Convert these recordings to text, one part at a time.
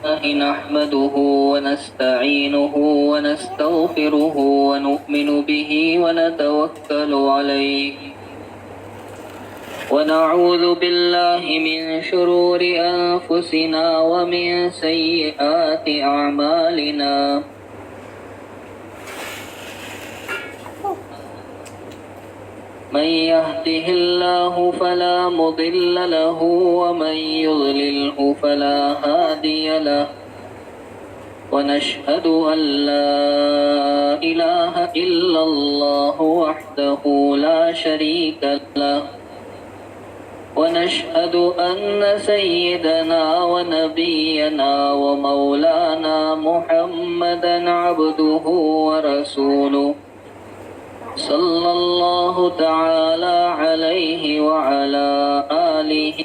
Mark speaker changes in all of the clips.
Speaker 1: نحمده ونستعينه ونستغفره ونؤمن به ونتوكل عليه ونعوذ بالله من شرور أنفسنا ومن سيئات أعمالنا من يهده الله فلا مضل له ومن يضلله فلا هادي له ونشهد أن لا إله إلا الله وحده لا شريك له ونشهد أن سيدنا ونبينا ومولانا محمدا عبده ورسوله صلى الله تعالى عليه وعلى آله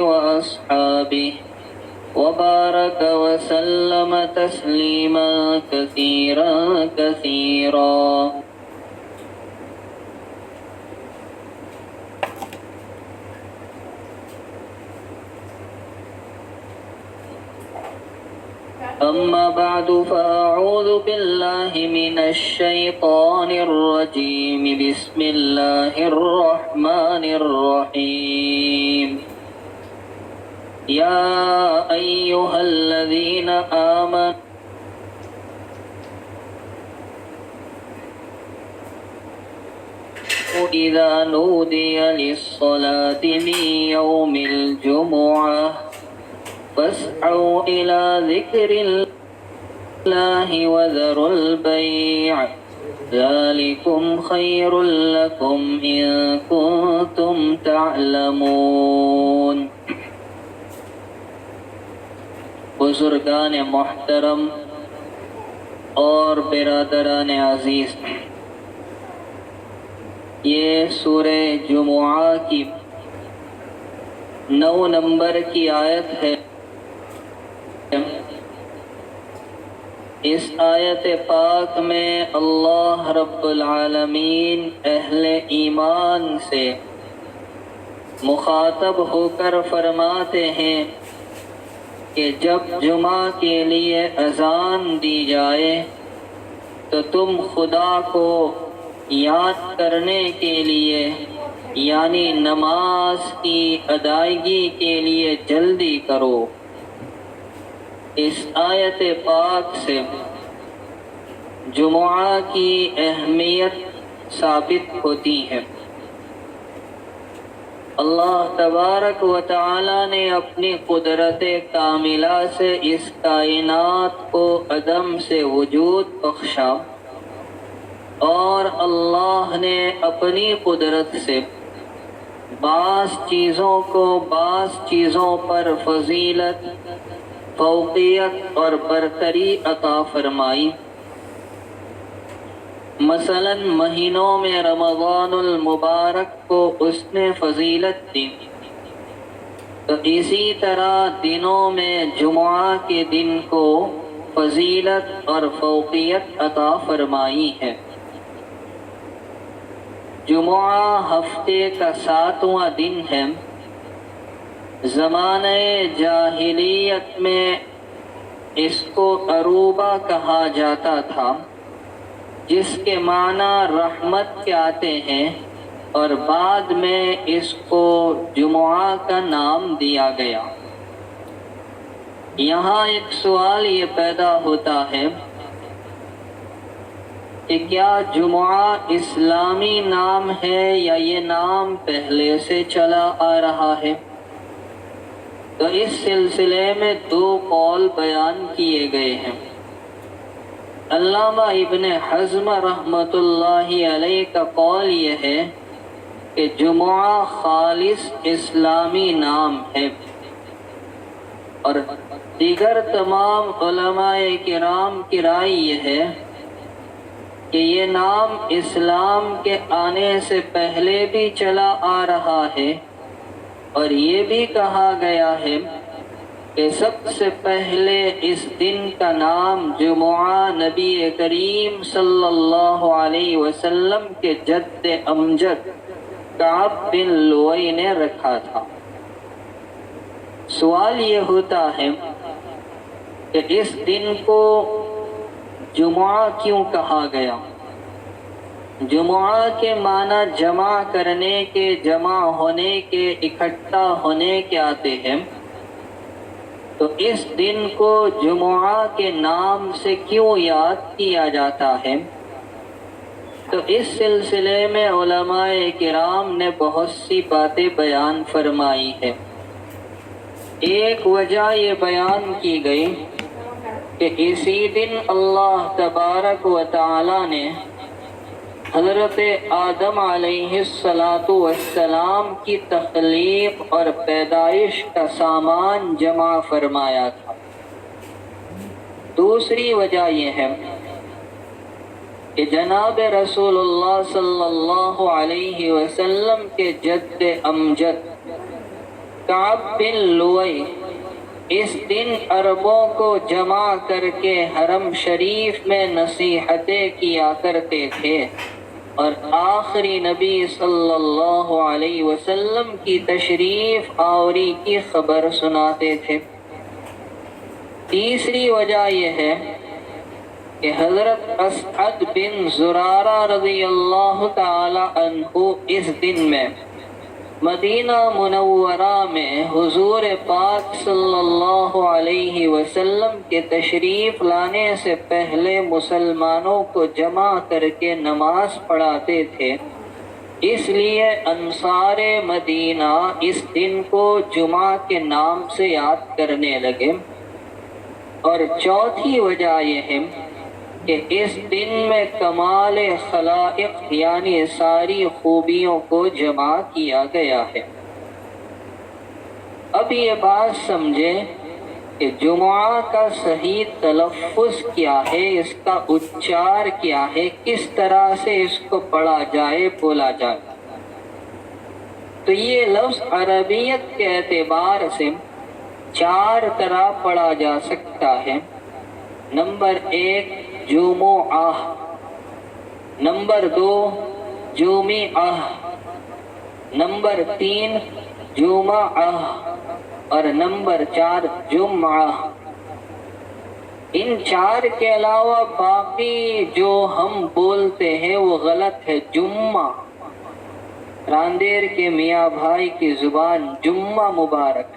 Speaker 1: وأصحابه وبارك وسلم تسليما كثيرا كثيرا. أما بعد فأعوذ بالله من الشيطان الرجيم. بسم الله الرحمن الرحيم. يا أيها الذين آمنوا إذا نودي للصلاة من يوم الجمعة فاسعوا إلى ذكر الله وذروا البيع ذلكم خير لكم إن كنتم تعلمون. بزرگان محترم اور برادران عزیز، یہ سورہ جمعہ کی 9 نمبر کی آیت ہے. اس آیت پاک میں اللہ رب العالمین اہل ایمان سے مخاطب ہو کر فرماتے ہیں کہ جب جمعہ کے لیے اذان دی جائے تو تم خدا کو یاد کرنے کے لیے یعنی نماز کی ادائیگی کے لیے جلدی کرو. اس آیت پاک سے جمعہ کی اہمیت ثابت ہوتی ہے. اللہ تبارک و تعالی نے اپنی قدرت کاملہ سے اس کائنات کو عدم سے وجود بخشا اور اللہ نے اپنی قدرت سے بعض چیزوں کو بعض چیزوں پر فضیلت، فوقیت اور برتری عطا فرمائی. مثلا مہینوں میں رمضان المبارک کو اس نے فضیلت دی، تو اسی طرح دنوں میں جمعہ کے دن کو فضیلت اور فوقیت عطا فرمائی ہے. جمعہ ہفتے کا 7واں دن ہے. زمانہ جاہلیت میں اس کو عروبہ کہا جاتا تھا، جس کے معنی رحمت کے آتے ہیں، اور بعد میں اس کو جمعہ کا نام دیا گیا. یہاں ایک سوال یہ پیدا ہوتا ہے کہ کیا جمعہ اسلامی نام ہے یا یہ نام پہلے سے چلا آ رہا ہے؟ تو اس سلسلے میں 2 قول بیان کیے گئے ہیں. علامہ ابن حزم رحمۃ اللہ علیہ کا قول یہ ہے کہ جمعہ خالص اسلامی نام ہے، اور دیگر تمام علماء کرام کی رائے یہ ہے کہ یہ نام اسلام کے آنے سے پہلے بھی چلا آ رہا ہے، اور یہ بھی کہا گیا ہے کہ سب سے پہلے اس دن کا نام جمعہ نبی کریم صلی اللہ علیہ وسلم کے جد امجد کعب بن لوئی نے رکھا تھا. سوال یہ ہوتا ہے کہ اس دن کو جمعہ کیوں کہا گیا؟ جمعہ کے معنی جمع کرنے کے، جمع ہونے کے، اکٹھا ہونے کے آتے ہیں، تو اس دن کو جمعہ کے نام سے کیوں یاد کیا جاتا ہے؟ تو اس سلسلے میں علماء کرام نے بہت سی باتیں بیان فرمائی ہے۔ ایک وجہ یہ بیان کی گئی کہ اسی دن اللہ تبارک و تعالی نے حضرت آدم علیہ السلام کی تخلیق اور پیدائش کا سامان جمع فرمایا تھا۔ دوسری وجہ یہ ہے کہ جناب رسول اللہ صلی اللہ علیہ وسلم کے جد امجد کعب بن لؤی اس دن عربوں کو جمع کر کے حرم شریف میں نصیحتیں کیا کرتے تھے اور آخری نبی صلی اللہ علیہ وسلم کی تشریف آوری کی خبر سناتے تھے۔ تیسری وجہ یہ ہے کہ حضرت اسعد بن زرارہ رضی اللہ تعالی عنہ اس دن میں مدینہ منورہ میں حضور پاک صلی اللہ علیہ وسلم کے تشریف لانے سے پہلے مسلمانوں کو جمع کر کے نماز پڑھاتے تھے، اس لیے انصار مدینہ اس دن کو جمعہ کے نام سے یاد کرنے لگے۔ اور چوتھی وجہ یہ ہے کہ اس دن میں کمال خلائق یعنی ساری خوبیوں کو جمع کیا گیا ہے۔ اب یہ بات سمجھیں کہ جمعہ کا صحیح تلفظ کیا ہے، اس کا اچار کیا ہے، کس طرح سے اس کو پڑھا جائے، بولا جائے۔ تو یہ لفظ عربیت کے اعتبار سے 4 طرح پڑھا جا سکتا ہے۔ نمبر 1 جمعہ، نمبر 2 جمعہ، نمبر 3 جمعہ اور نمبر 4 جمعہ۔ ان 4 کے علاوہ باقی جو ہم بولتے ہیں وہ غلط ہے۔ جمعہ، راندیر کے میاں بھائی کی زبان جمعہ مبارک،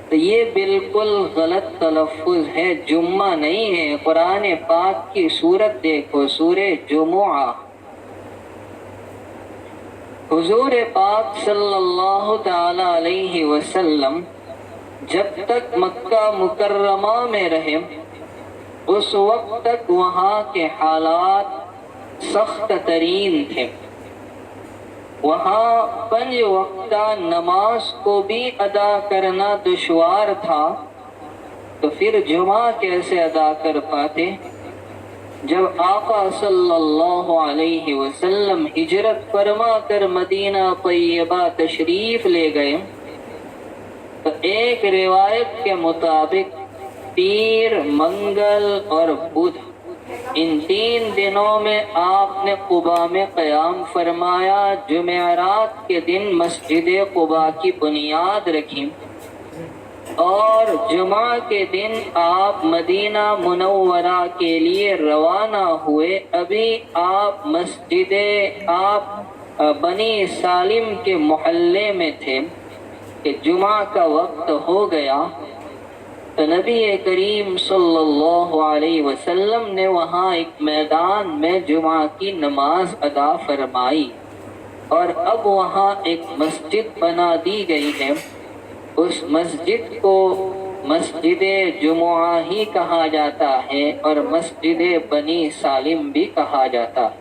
Speaker 1: تو یہ بالکل غلط تلفظ ہے، جمعہ نہیں ہے۔ قرآن پاک کی سورت دیکھو، سورہ جمعہ۔ حضور پاک صلی اللہ تعالی علیہ وسلم جب تک مکہ مکرمہ میں رہے اس وقت تک وہاں کے حالات سخت ترین تھے۔ وہاں 5 وقتہ نماز کو بھی ادا کرنا دشوار تھا، تو پھر جمعہ کیسے ادا کر پاتے؟ جب آقا صلی اللہ علیہ وسلم ہجرت فرما کر مدینہ طیبہ تشریف لے گئے تو ایک روایت کے مطابق پیر، منگل اور بدھ، ان 3 دنوں میں آپ نے قباء میں قیام فرمایا۔ جمعرات کے دن مسجد قباء کی بنیاد رکھی اور جمعہ کے دن آپ مدینہ منورہ کے لیے روانہ ہوئے۔ ابھی آپ بنی سالم کے محلے میں تھے کہ جمعہ کا وقت ہو گیا، تو نبی کریم صلی اللہ علیہ وسلم نے وہاں ایک میدان میں جمعہ کی نماز ادا فرمائی، اور اب وہاں ایک مسجد بنا دی گئی ہے۔ اس مسجد کو مسجد جمعہ ہی کہا جاتا ہے اور مسجد بنی سالم بھی کہا جاتا ہے۔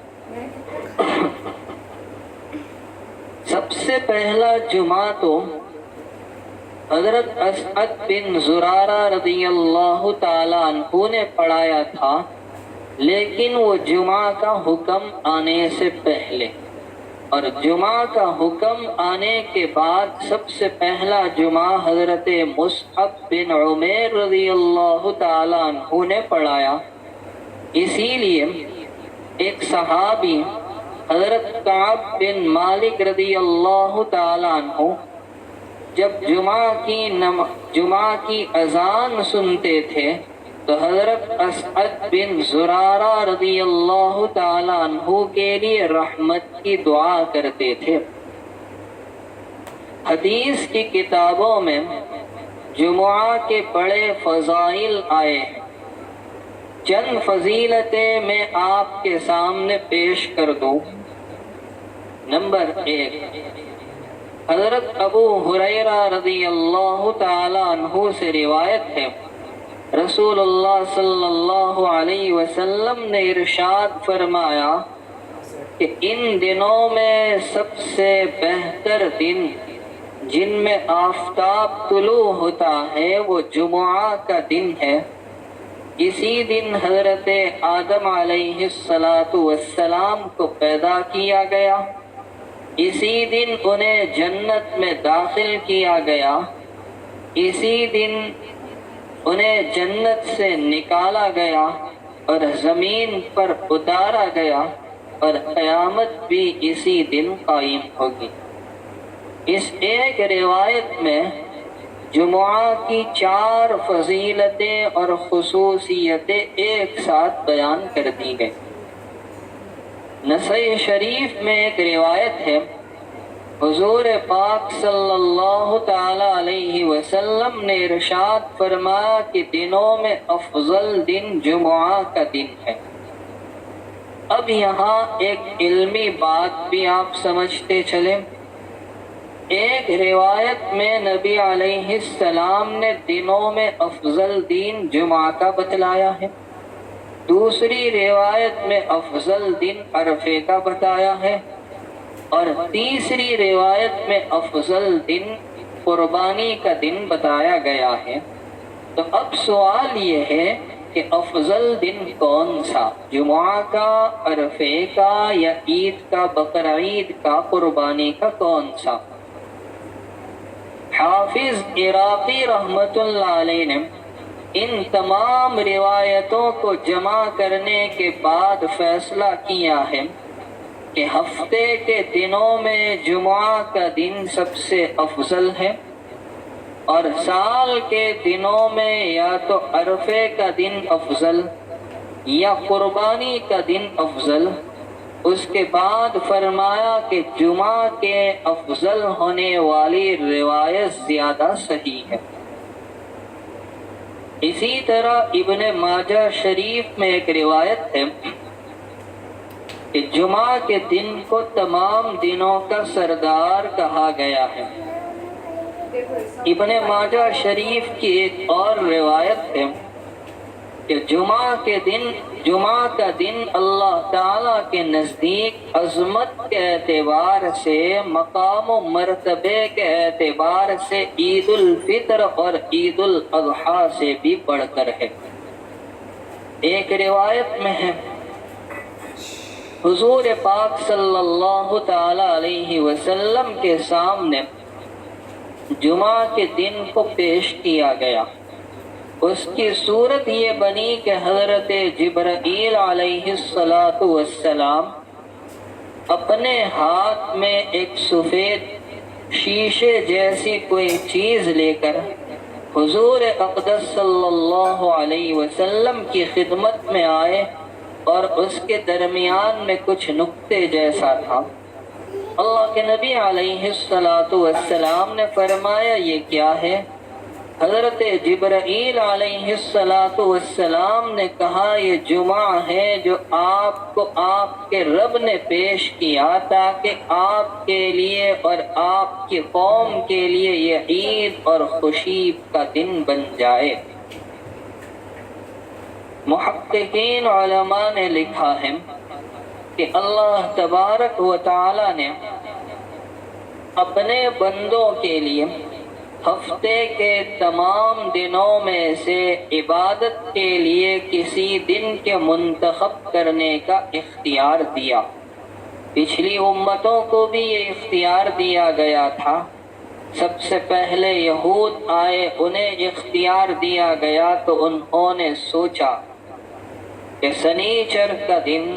Speaker 1: سب سے پہلا جمعہ تو حضرت اسعد بن زرارہ رضی اللہ تعالی عنہ نے پڑھایا تھا، لیکن وہ جمعہ کا حکم آنے سے پہلے، اور جمعہ کا حکم آنے کے بعد سب سے پہلا جمعہ حضرت مصعب بن عمیر رضی اللہ تعالی عنہ نے پڑھایا۔ اسی لیے ایک صحابی حضرت کعب بن مالک رضی اللہ تعالی عنہ جب جمعہ کی اذان سنتے تھے تو حضرت اسعد بن زرارہ رضی اللہ تعالیٰ عنہ کے لیے رحمت کی دعا کرتے تھے۔ حدیث کی کتابوں میں جمعہ کے بڑے فضائل آئے ہیں، چند فضیلتیں میں آپ کے سامنے پیش کر دوں۔ نمبر 1، حضرت ابو ہریرہ رضی اللہ تعالی عنہ سے روایت ہے، رسول اللہ صلی اللہ علیہ وسلم نے ارشاد فرمایا کہ ان دنوں میں سب سے بہتر دن جن میں آفتاب طلوع ہوتا ہے وہ جمعہ کا دن ہے۔ اسی دن حضرت آدم علیہ السلام کو پیدا کیا گیا، اسی دن انہیں جنت میں داخل کیا گیا، اسی دن انہیں جنت سے نکالا گیا اور زمین پر اتارا گیا، اور قیامت بھی اسی دن قائم ہوگی۔ اس ایک روایت میں جمعہ کی 4 فضیلتیں اور خصوصیتیں ایک ساتھ بیان کر دی گئی۔ نسائی شریف میں ایک روایت ہے، حضور پاک صلی اللہ تعالی علیہ وسلم نے ارشاد فرمایا کہ دنوں میں افضل دن جمعہ کا دن ہے۔ اب یہاں ایک علمی بات بھی آپ سمجھتے چلیں۔ ایک روایت میں نبی علیہ السلام نے دنوں میں افضل دن جمعہ کا بتلایا ہے، دوسری روایت میں افضل دن عرفے کا بتایا ہے، اور تیسری روایت میں افضل دن قربانی کا دن بتایا گیا ہے۔ تو اب سوال یہ ہے کہ افضل دن کون سا، جمعہ کا، عرفے کا، یا عید کا، بقرعید کا، قربانی کا، کون سا؟ حافظ عراقی رحمت اللہ علیہ نے ان تمام روایتوں کو جمع کرنے کے بعد فیصلہ کیا ہے کہ ہفتے کے دنوں میں جمعہ کا دن سب سے افضل ہے، اور سال کے دنوں میں یا تو عرفے کا دن افضل یا قربانی کا دن افضل۔ اس کے بعد فرمایا کہ جمعہ کے افضل ہونے والی روایت زیادہ صحیح ہے۔ اسی طرح ابن ماجہ شریف میں ایک روایت ہے کہ جمعہ کے دن کو تمام دنوں کا سردار کہا گیا ہے۔ ابن ماجہ شریف کی ایک اور روایت ہے کہ جمعہ کا دن اللہ تعالیٰ کے نزدیک عظمت کے اعتبار سے، مقام و مرتبے کے اعتبار سے عید الفطر اور عید الاضحیٰ سے بھی بڑھ کر ہے۔ ایک روایت میں ہے، حضور پاک صلی اللہ تعالی علیہ وسلم کے سامنے جمعہ کے دن کو پیش کیا گیا۔ اس کی صورت یہ بنی کہ حضرت جبرائیل علیہ السلام اپنے ہاتھ میں ایک سفید شیشے جیسی کوئی چیز لے کر حضور اقدس صلی اللہ علیہ وسلم کی خدمت میں آئے، اور اس کے درمیان میں کچھ نقطے جیسا تھا۔ اللہ کے نبی علیہ السلام نے فرمایا یہ کیا ہے؟ حضرت جبرائیل علیہ السلام نے کہا یہ جمعہ ہے جو آپ کو آپ کے رب نے پیش کیا تاکہ آپ کے لیے اور آپ کی قوم کے لیے یہ عید اور خوشی کا دن بن جائے۔ محققین علماء نے لکھا ہے کہ اللہ تبارک و تعالی نے اپنے بندوں کے لیے ہفتے کے تمام دنوں میں سے عبادت کے لیے کسی دن کے منتخب کرنے کا اختیار دیا۔ پچھلی امتوں کو بھی یہ اختیار دیا گیا تھا۔ سب سے پہلے یہود آئے، انہیں اختیار دیا گیا تو انہوں نے سوچا کہ سنیچر کا دن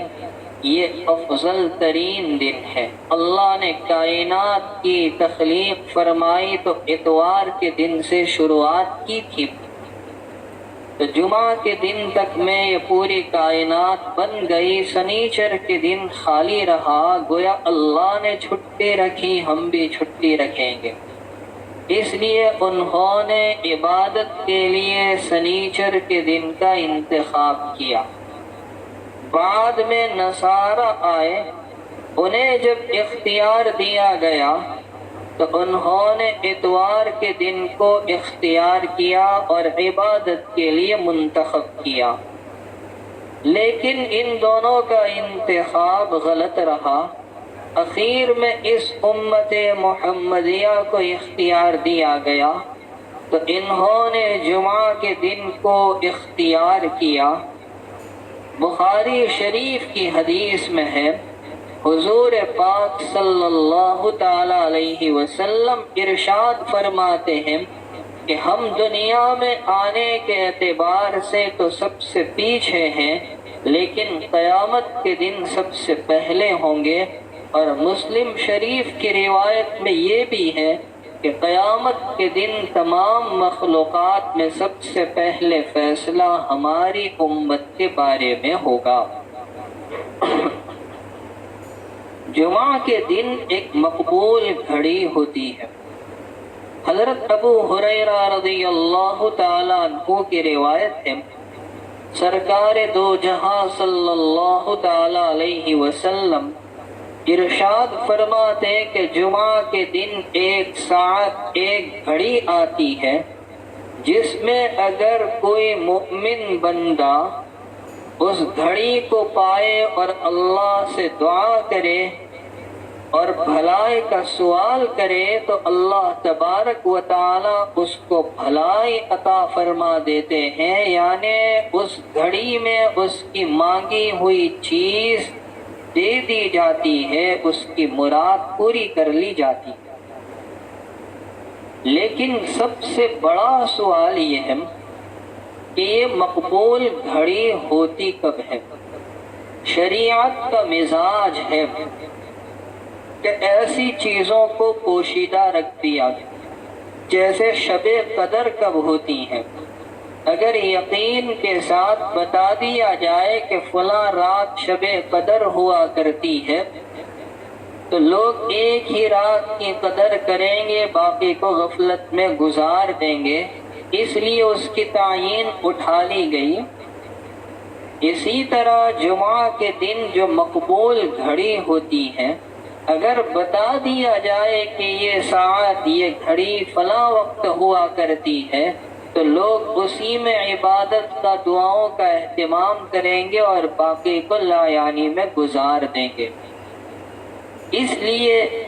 Speaker 1: یہ افضل ترین دن ہے۔ اللہ نے کائنات کی تخلیق فرمائی تو اتوار کے دن سے شروعات کی تھی، تو جمعہ کے دن تک میں یہ پوری کائنات بن گئی، سنیچر کے دن خالی رہا، گویا اللہ نے چھٹی رکھی، ہم بھی چھٹی رکھیں گے۔ اس لیے انہوں نے عبادت کے لیے سنیچر کے دن کا انتخاب کیا۔ بعد میں نصارہ آئے، انہیں جب اختیار دیا گیا تو انہوں نے اتوار کے دن کو اختیار کیا اور عبادت کے لیے منتخب کیا، لیکن ان دونوں کا انتخاب غلط رہا۔ اخیر میں اس امت محمدیہ کو اختیار دیا گیا تو انہوں نے جمعہ کے دن کو اختیار کیا۔ بخاری شریف کی حدیث میں ہے، حضور پاک صلی اللہ تعالی علیہ وسلم ارشاد فرماتے ہیں کہ ہم دنیا میں آنے کے اعتبار سے تو سب سے پیچھے ہیں، لیکن قیامت کے دن سب سے پہلے ہوں گے۔ اور مسلم شریف کی روایت میں یہ بھی ہے کہ قیامت کے دن تمام مخلوقات میں سب سے پہلے فیصلہ ہماری امت کے بارے میں ہوگا۔ جمعہ کے دن ایک مقبول گھڑی ہوتی ہے۔ حضرت ابو ہریرہ رضی اللہ تعالیٰ عنہ کی روایت ہے، سرکار دو جہاں صلی اللہ تعالیٰ علیہ وسلم ارشاد فرماتے کہ جمعہ کے دن ایک ساعت، ایک گھڑی آتی ہے جس میں اگر کوئی مومن بندہ اس گھڑی کو پائے اور اللہ سے دعا کرے اور بھلائی کا سوال کرے تو اللہ تبارک و تعالی اس کو بھلائی عطا فرما دیتے ہیں، یعنی اس گھڑی میں اس کی مانگی ہوئی چیز دے دی جاتی ہے، اس کی مراد پوری کر لی جاتی ہے۔ لیکن سب سے بڑا سوال یہ ہے کہ یہ مقبول گھڑی ہوتی کب ہے؟ شریعت کا مزاج ہے کہ ایسی چیزوں کو پوشیدہ رکھ دیا، جیسے شب قدر کب ہوتی ہے۔ اگر یقین کے ساتھ بتا دیا جائے کہ فلاں رات شب قدر ہوا کرتی ہے تو لوگ ایک ہی رات کی قدر کریں گے، باقی کو غفلت میں گزار دیں گے، اس لیے اس کی تعیین اٹھا لی گئی۔ اسی طرح جمعہ کے دن جو مقبول گھڑی ہوتی ہے، اگر بتا دیا جائے کہ یہ ساعت، یہ گھڑی فلاں وقت ہوا کرتی ہے تو لوگ اسی میں عبادت کا، دعاؤں کا اہتمام کریں گے اور باقی کو لا یعنی میں گزار دیں گے۔ اس لیے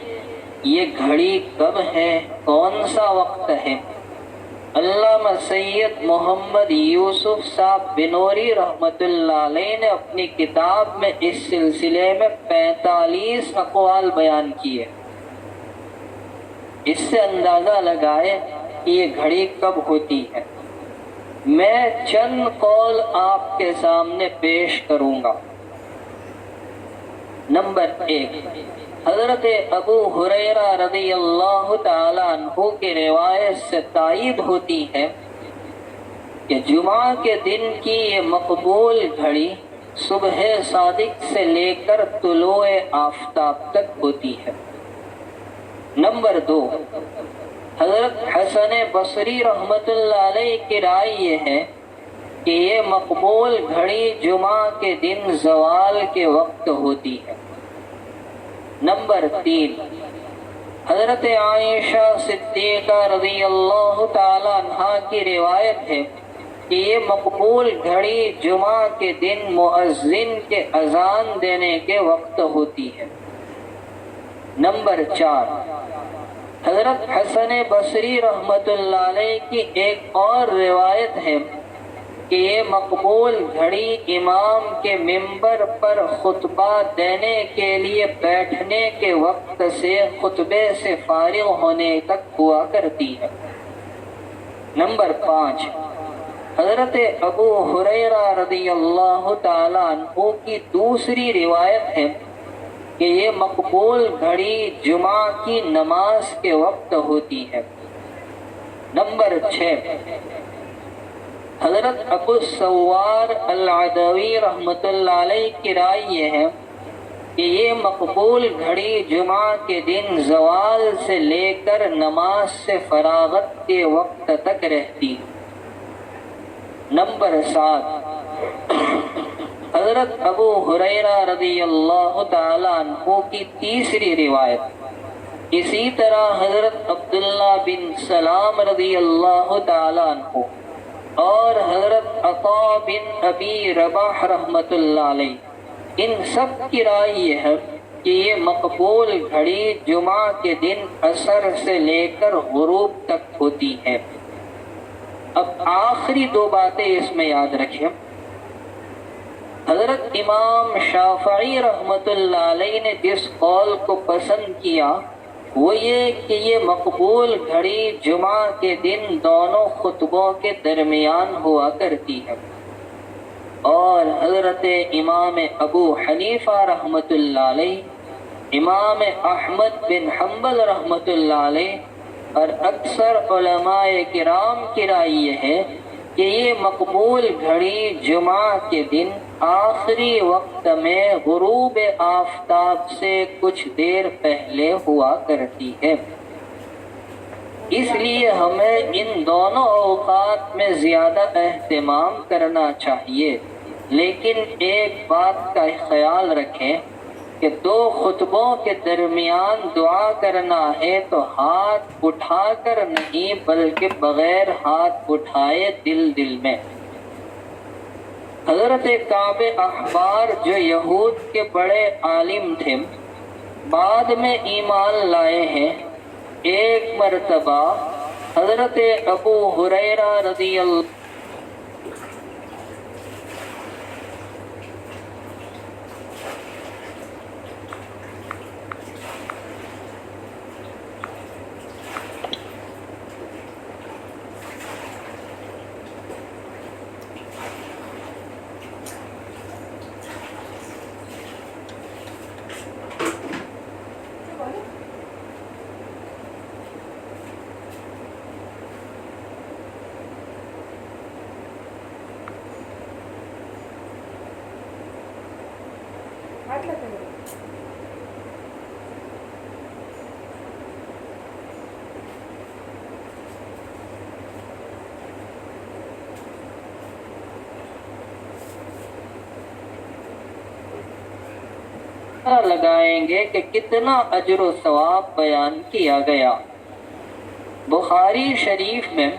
Speaker 1: یہ گھڑی کب ہے، کون سا وقت ہے؟ علامہ سید محمد یوسف صاحب بنوری رحمۃ اللہ علیہ نے اپنی کتاب میں اس سلسلے میں 45 اقوال بیان کیے۔ اس سے اندازہ لگائے کہ یہ گھڑی کب ہوتی ہے۔ میں چند قول آپ کے سامنے پیش کروں گا۔ نمبر 1، حضرت ابو ہریرہ رضی اللہ تعالی عنہ کی روایت سے تائید ہوتی ہے کہ جمعہ کے دن کی یہ مقبول گھڑی صبح صادق سے لے کر طلوع آفتاب تک ہوتی ہے۔ نمبر 2، حضرت حسن بصری رحمت اللہ علیہ کی رائے یہ ہے کہ یہ مقبول گھڑی جمعہ کے دن زوال کے وقت ہوتی ہے۔ نمبر 3، حضرت عائشہ صدیقہ رضی اللہ تعالی عنہا کی روایت ہے کہ یہ مقبول گھڑی جمعہ کے دن مؤذن کے اذان دینے کے وقت ہوتی ہے۔ نمبر 4، حضرت حسن بصری رحمت اللہ علیہ کی ایک اور روایت ہے کہ یہ مقبول گھڑی امام کے منبر پر خطبہ دینے کے لیے بیٹھنے کے وقت سے خطبے سے فارغ ہونے تک ہوا کرتی ہے۔ نمبر 5، حضرت ابو ہریرہ رضی اللہ تعالیٰ عنہ کی دوسری روایت ہے کہ یہ مقبول گھڑی جمعہ کی نماز کے وقت ہوتی ہے۔ نمبر 6، حضرت ابو سوار العدوی رحمۃ اللہ علیہ کی رائے یہ ہے کہ یہ مقبول گھڑی جمعہ کے دن زوال سے لے کر نماز سے فراغت کے وقت تک رہتی۔ نمبر 7، حضرت ابو ہریرہ رضی اللہ تعالیٰ عنہ کی تیسری روایت، اسی طرح حضرت عبداللہ بن سلام رضی اللہ تعالیٰ عنہ اور حضرت عطا بن ابی رباح رحمۃ اللہ علیہ، ان سب کی رائے یہ ہے کہ یہ مقبول گھڑی جمعہ کے دن عصر سے لے کر غروب تک ہوتی ہے۔ اب آخری دو باتیں اس میں یاد رکھیں۔ حضرت امام شافعی رحمۃ اللہ علیہ نے جس قول کو پسند کیا وہ یہ کہ یہ مقبول گھڑی جمعہ کے دن دونوں خطبوں کے درمیان ہوا کرتی ہے، اور حضرت امام ابو حنیفہ رحمۃ اللہ علیہ، امام احمد بن حنبل رحمۃ اللہ علیہ اور اکثر علماء کرام کی رائے یہ ہے کہ یہ مقبول گھڑی جمعہ کے دن آخری وقت میں غروب آفتاب سے کچھ دیر پہلے ہوا کرتی ہے۔ اس لیے ہمیں ان دونوں اوقات میں زیادہ اہتمام کرنا چاہیے، لیکن ایک بات کا خیال رکھیں کہ دو خطبوں کے درمیان دعا کرنا ہے تو ہاتھ اٹھا کر نہیں بلکہ بغیر ہاتھ اٹھائے دل میں۔ حضرت کعب احبار جو یہود کے بڑے عالم تھے، بعد میں ایمان لائے ہیں، ایک مرتبہ حضرت ابو ہریرہ رضی اللہ لگائیں گے کہ کتنا اجر و ثواب بیان کیا گیا۔ بخاری شریف میں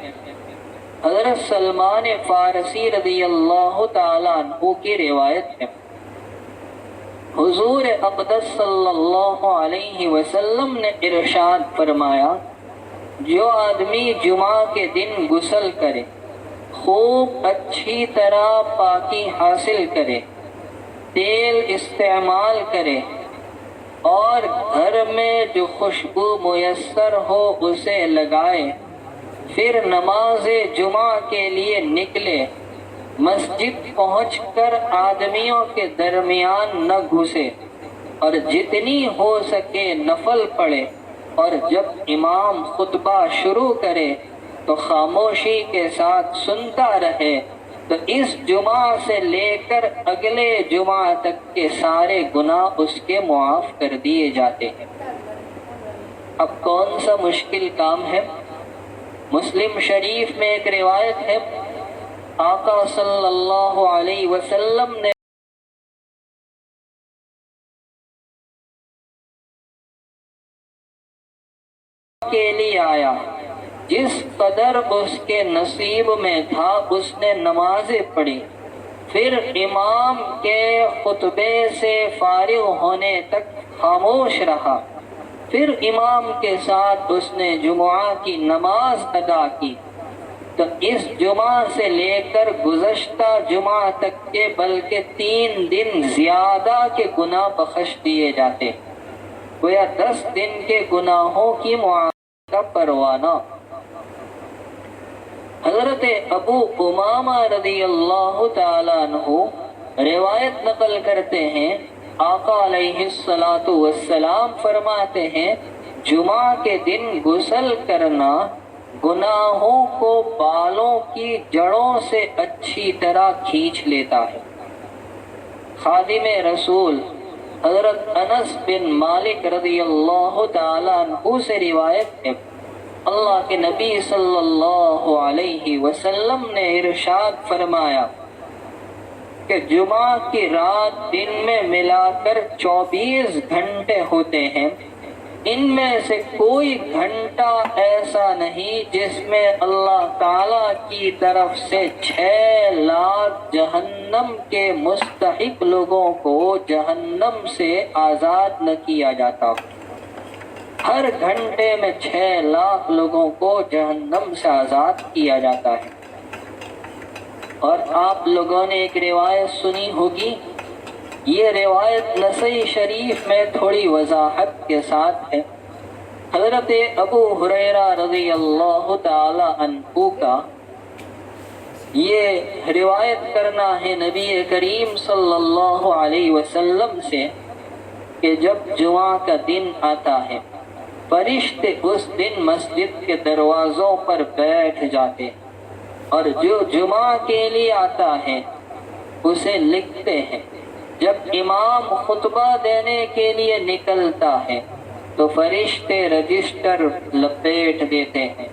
Speaker 1: حضرت سلمان فارسی رضی اللہ تعالیٰ عنہ کی روایت ہے، حضور اقدس صلی اللہ علیہ وسلم نے ارشاد فرمایا، جو آدمی جمعہ کے دن غسل کرے، خوب اچھی طرح پاکی حاصل کرے، تیل استعمال کرے اور گھر میں جو خوشبو میسر ہو اسے لگائے، پھر نماز جمعہ کے لیے نکلے، مسجد پہنچ کر آدمیوں کے درمیان نہ گھسے اور جتنی ہو سکے نفل پڑھے، اور جب امام خطبہ شروع کرے تو خاموشی کے ساتھ سنتا رہے، تو اس جمعہ سے لے کر اگلے جمعہ تک کے سارے گناہ اس کے معاف کر دیے جاتے ہیں۔ اب کون سا مشکل کام ہے؟ مسلم شریف میں ایک روایت ہے، آقا صلی اللہ علیہ وسلم نے کے لیے آیا، جس قدر اس کے نصیب میں تھا اس نے نمازیں پڑھی، پھر امام کے خطبے سے فارغ ہونے تک خاموش رہا، پھر امام کے ساتھ اس نے جمعہ کی نماز ادا کی، تو اس جمعہ سے لے کر گزشتہ جمعہ تک کے بلکہ 3 دن زیادہ کے گناہ بخش دیے جاتے، گویا 10 دن کے گناہوں کی معافی کا پروانہ۔ حضرت ابو امامہ رضی اللہ تعالیٰ عنہ روایت نقل کرتے ہیں، آقا علیہ الصلاۃ والسلام فرماتے ہیں جمعہ کے دن غسل کرنا گناہوں کو بالوں کی جڑوں سے اچھی طرح کھینچ لیتا ہے۔ خادم رسول حضرت انس بن مالک رضی اللہ تعالیٰ عنہ سے روایت ہے، اللہ کے نبی صلی اللہ علیہ وسلم نے ارشاد فرمایا کہ جمعہ کی رات دن میں ملا کر 24 گھنٹے ہوتے ہیں، ان میں سے کوئی گھنٹہ ایسا نہیں جس میں اللہ تعالیٰ کی طرف سے 6 لاکھ جہنم کے مستحق لوگوں کو جہنم سے آزاد نہ کیا جاتا۔ ہر گھنٹے میں 6 لاکھ لوگوں کو جہنم سے آزاد کیا جاتا ہے۔ اور آپ لوگوں نے ایک روایت سنی ہوگی، یہ روایت نسائی شریف میں تھوڑی وضاحت کے ساتھ ہے۔ حضرت ابو ہریرہ رضی اللہ تعالی عنہ کا یہ روایت کرنا ہے نبی کریم صلی اللہ علیہ وسلم سے کہ جب جمعہ کا دن آتا ہے فرشتے اس دن مسجد کے دروازوں پر بیٹھ جاتے ہیں، اور جو جمعہ کے لیے آتا ہے اسے لکھتے ہیں۔ جب امام خطبہ دینے کے لیے نکلتا ہے تو فرشتے رجسٹر لپیٹ دیتے ہیں۔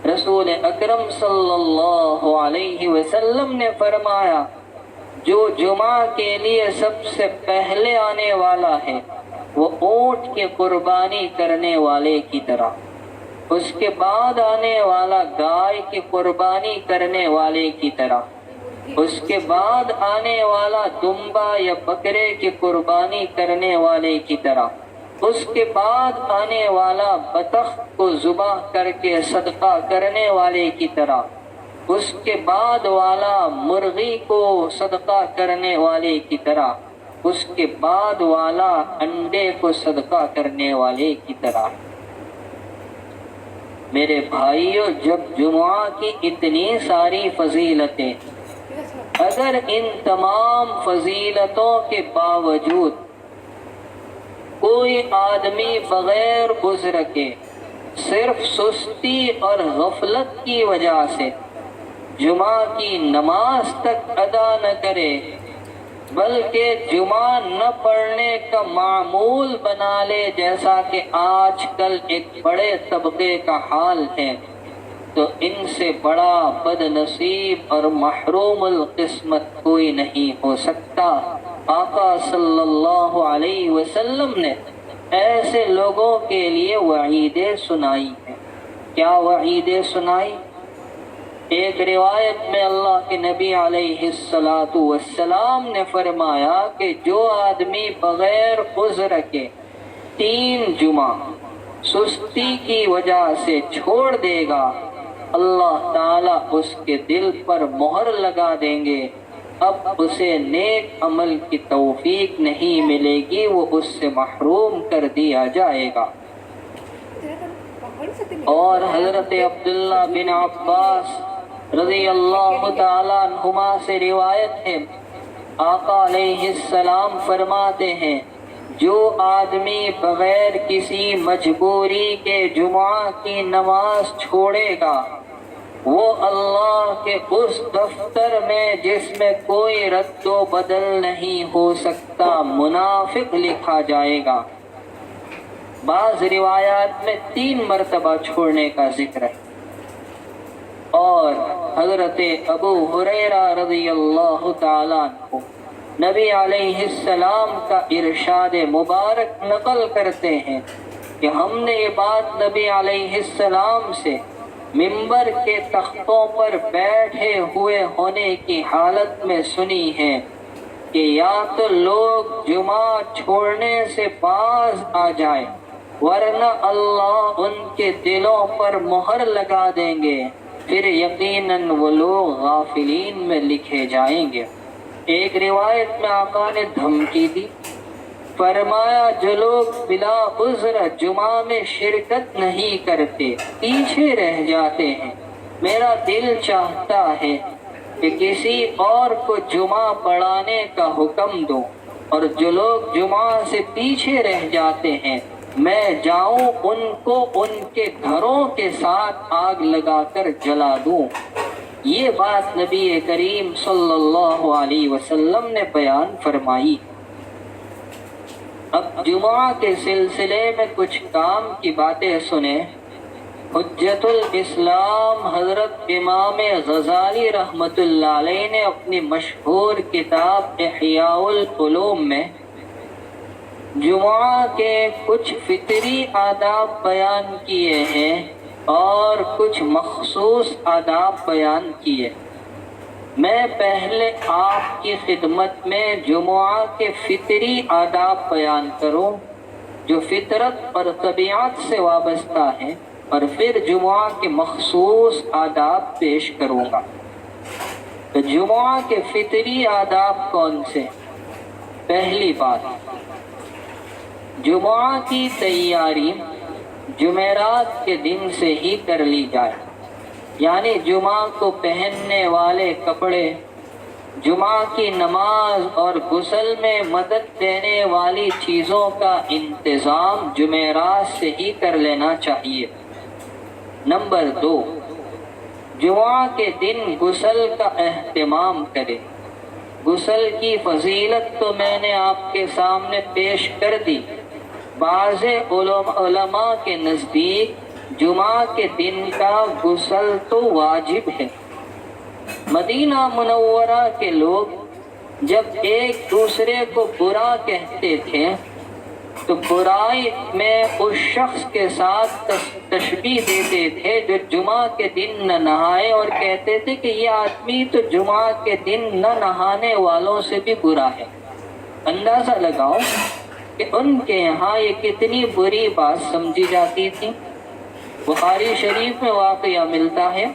Speaker 1: رسول اکرم صلی اللہ علیہ وسلم نے فرمایا جو جمعہ کے لیے سب سے پہلے آنے والا ہے وہ اونٹ کی قربانی کرنے والے کی طرح، اس کے بعد آنے والا گائے کی قربانی کرنے والے کی طرح، اس کے بعد آنے والا دمبا یا بکرے کی قربانی کرنے والے کی طرح، اس کے بعد آنے والا بطخ کو ذبح کر کے صدقہ کرنے والے کی طرح، اس کے بعد والا مرغی کو صدقہ کرنے والے کی طرح، اس کے بعد والا انڈے کو صدقہ کرنے والے کی طرح۔ میرے بھائیوں، جب جمعہ کی اتنی ساری فضیلتیں، اگر ان تمام فضیلتوں کے باوجود کوئی آدمی بغیر عذر کے صرف سستی اور غفلت کی وجہ سے جمعہ کی نماز تک ادا نہ کرے بلکہ جمعہ نہ پڑھنے کا معمول بنا لے، جیسا کہ آج کل ایک بڑے طبقے کا حال ہے، تو ان سے بڑا بد نصیب اور محروم القسمت کوئی نہیں ہو سکتا۔ آقا صلی اللہ علیہ وسلم نے ایسے لوگوں کے لیے وعیدیں سنائی ہیں۔ کیا وعیدیں سنائی؟ ایک روایت میں اللہ کے نبی علیہ الصلاۃ والسلام نے فرمایا کہ جو آدمی بغیر عذر کے 3 جمعہ سستی کی وجہ سے چھوڑ دے گا، اللہ تعالیٰ اس کے دل پر مہر لگا دیں گے، اب اسے نیک عمل کی توفیق نہیں ملے گی، وہ اس سے محروم کر دیا جائے گا۔ اور حضرت عبداللہ بن عباس رضی اللہ تعالیٰ عنہما سے روایت ہے، آقا علیہ السلام فرماتے ہیں جو آدمی بغیر کسی مجبوری کے جمعہ کی نماز چھوڑے گا وہ اللہ کے اس دفتر میں جس میں کوئی رد و بدل نہیں ہو سکتا منافق لکھا جائے گا۔ بعض روایات میں 3 مرتبہ چھوڑنے کا ذکر ہے۔ اور حضرت ابو ہریرہ رضی اللہ تعالیٰ عنہ نبی علیہ السلام کا ارشاد مبارک نقل کرتے ہیں کہ ہم نے یہ بات نبی علیہ السلام سے منبر کے تختوں پر بیٹھے ہوئے ہونے کی حالت میں سنی ہے کہ یا تو لوگ جمعہ چھوڑنے سے باز آ جائے ورنہ اللہ ان کے دلوں پر مہر لگا دیں گے، پھر یقیناً وہ لوگ غافلین میں لکھے جائیں گے۔ ایک روایت میں آقا نے دھمکی دی، فرمایا جو لوگ بلا عذر جمعہ میں شرکت نہیں کرتے، پیچھے رہ جاتے ہیں، میرا دل چاہتا ہے کہ کسی اور کو جمعہ پڑھانے کا حکم دو، اور جو لوگ جمعہ سے پیچھے رہ جاتے ہیں میں جاؤں ان کو ان کے گھروں کے ساتھ آگ لگا کر جلا دوں۔ یہ بات نبی کریم صلی اللہ علیہ وسلم نے بیان فرمائی۔ اب جمعہ کے سلسلے میں کچھ کام کی باتیں سنیں۔ حجت الاسلام حضرت امام غزالی رحمۃ اللہ علیہ نے اپنی مشہور کتاب احیاء العلوم میں جمعہ کے کچھ فطری آداب بیان کیے ہیں اور کچھ مخصوص آداب بیان کیے۔ میں پہلے آپ کی خدمت میں جمعہ کے فطری آداب بیان کروں جو فطرت اور طبیعت سے وابستہ ہیں، اور پھر جمعہ کے مخصوص آداب پیش کروں گا۔ تو جمعہ کے فطری آداب کون سے؟ پہلی بات، جمعہ کی تیاری جمعرات کے دن سے ہی کر لی جائے، یعنی جمعہ کو پہننے والے کپڑے، جمعہ کی نماز اور غسل میں مدد دینے والی چیزوں کا انتظام جمعرات سے ہی کر لینا چاہیے۔ نمبر 2، جمعہ کے دن غسل کا اہتمام کرے۔ غسل کی فضیلت تو میں نے آپ کے سامنے پیش کر دی۔ بعض علماء کے نزدیک جمعہ کے دن کا غسل تو واجب ہے۔ مدینہ منورہ کے لوگ جب ایک دوسرے کو برا کہتے تھے تو برائی میں اس شخص کے ساتھ تشبیہ دیتے تھے جو جمعہ کے دن نہ نہائے، اور کہتے تھے کہ یہ آدمی تو جمعہ کے دن نہ نہانے والوں سے بھی برا ہے۔ اندازہ لگاؤ کہ ان کے یہاں یہ کتنی بری بات سمجھی جاتی تھی۔ بخاری شریف میں واقعہ ملتا ہے،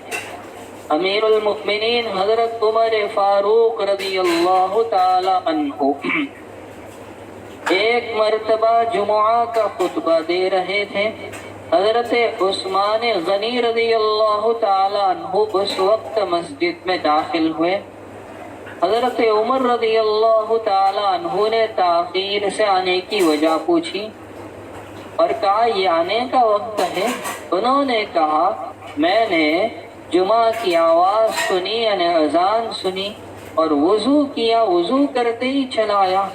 Speaker 1: امیر المؤمنین حضرت عمر فاروق رضی اللہ تعالی عنہ ایک مرتبہ جمعہ کا خطبہ دے رہے تھے۔ حضرت عثمان غنی رضی اللہ تعالی عنہ اس وقت مسجد میں داخل ہوئے۔ حضرت عمر رضی اللہ تعالی عنہ نے تاخیر سے آنے کی وجہ پوچھی اور کہا یہ آنے کا وقت ہے۔ انہوں نے کہا میں نے جمعہ کی آواز سنی، یعنی اذان سنی، اور وضو کیا، وضو کرتے ہی چلا آیا،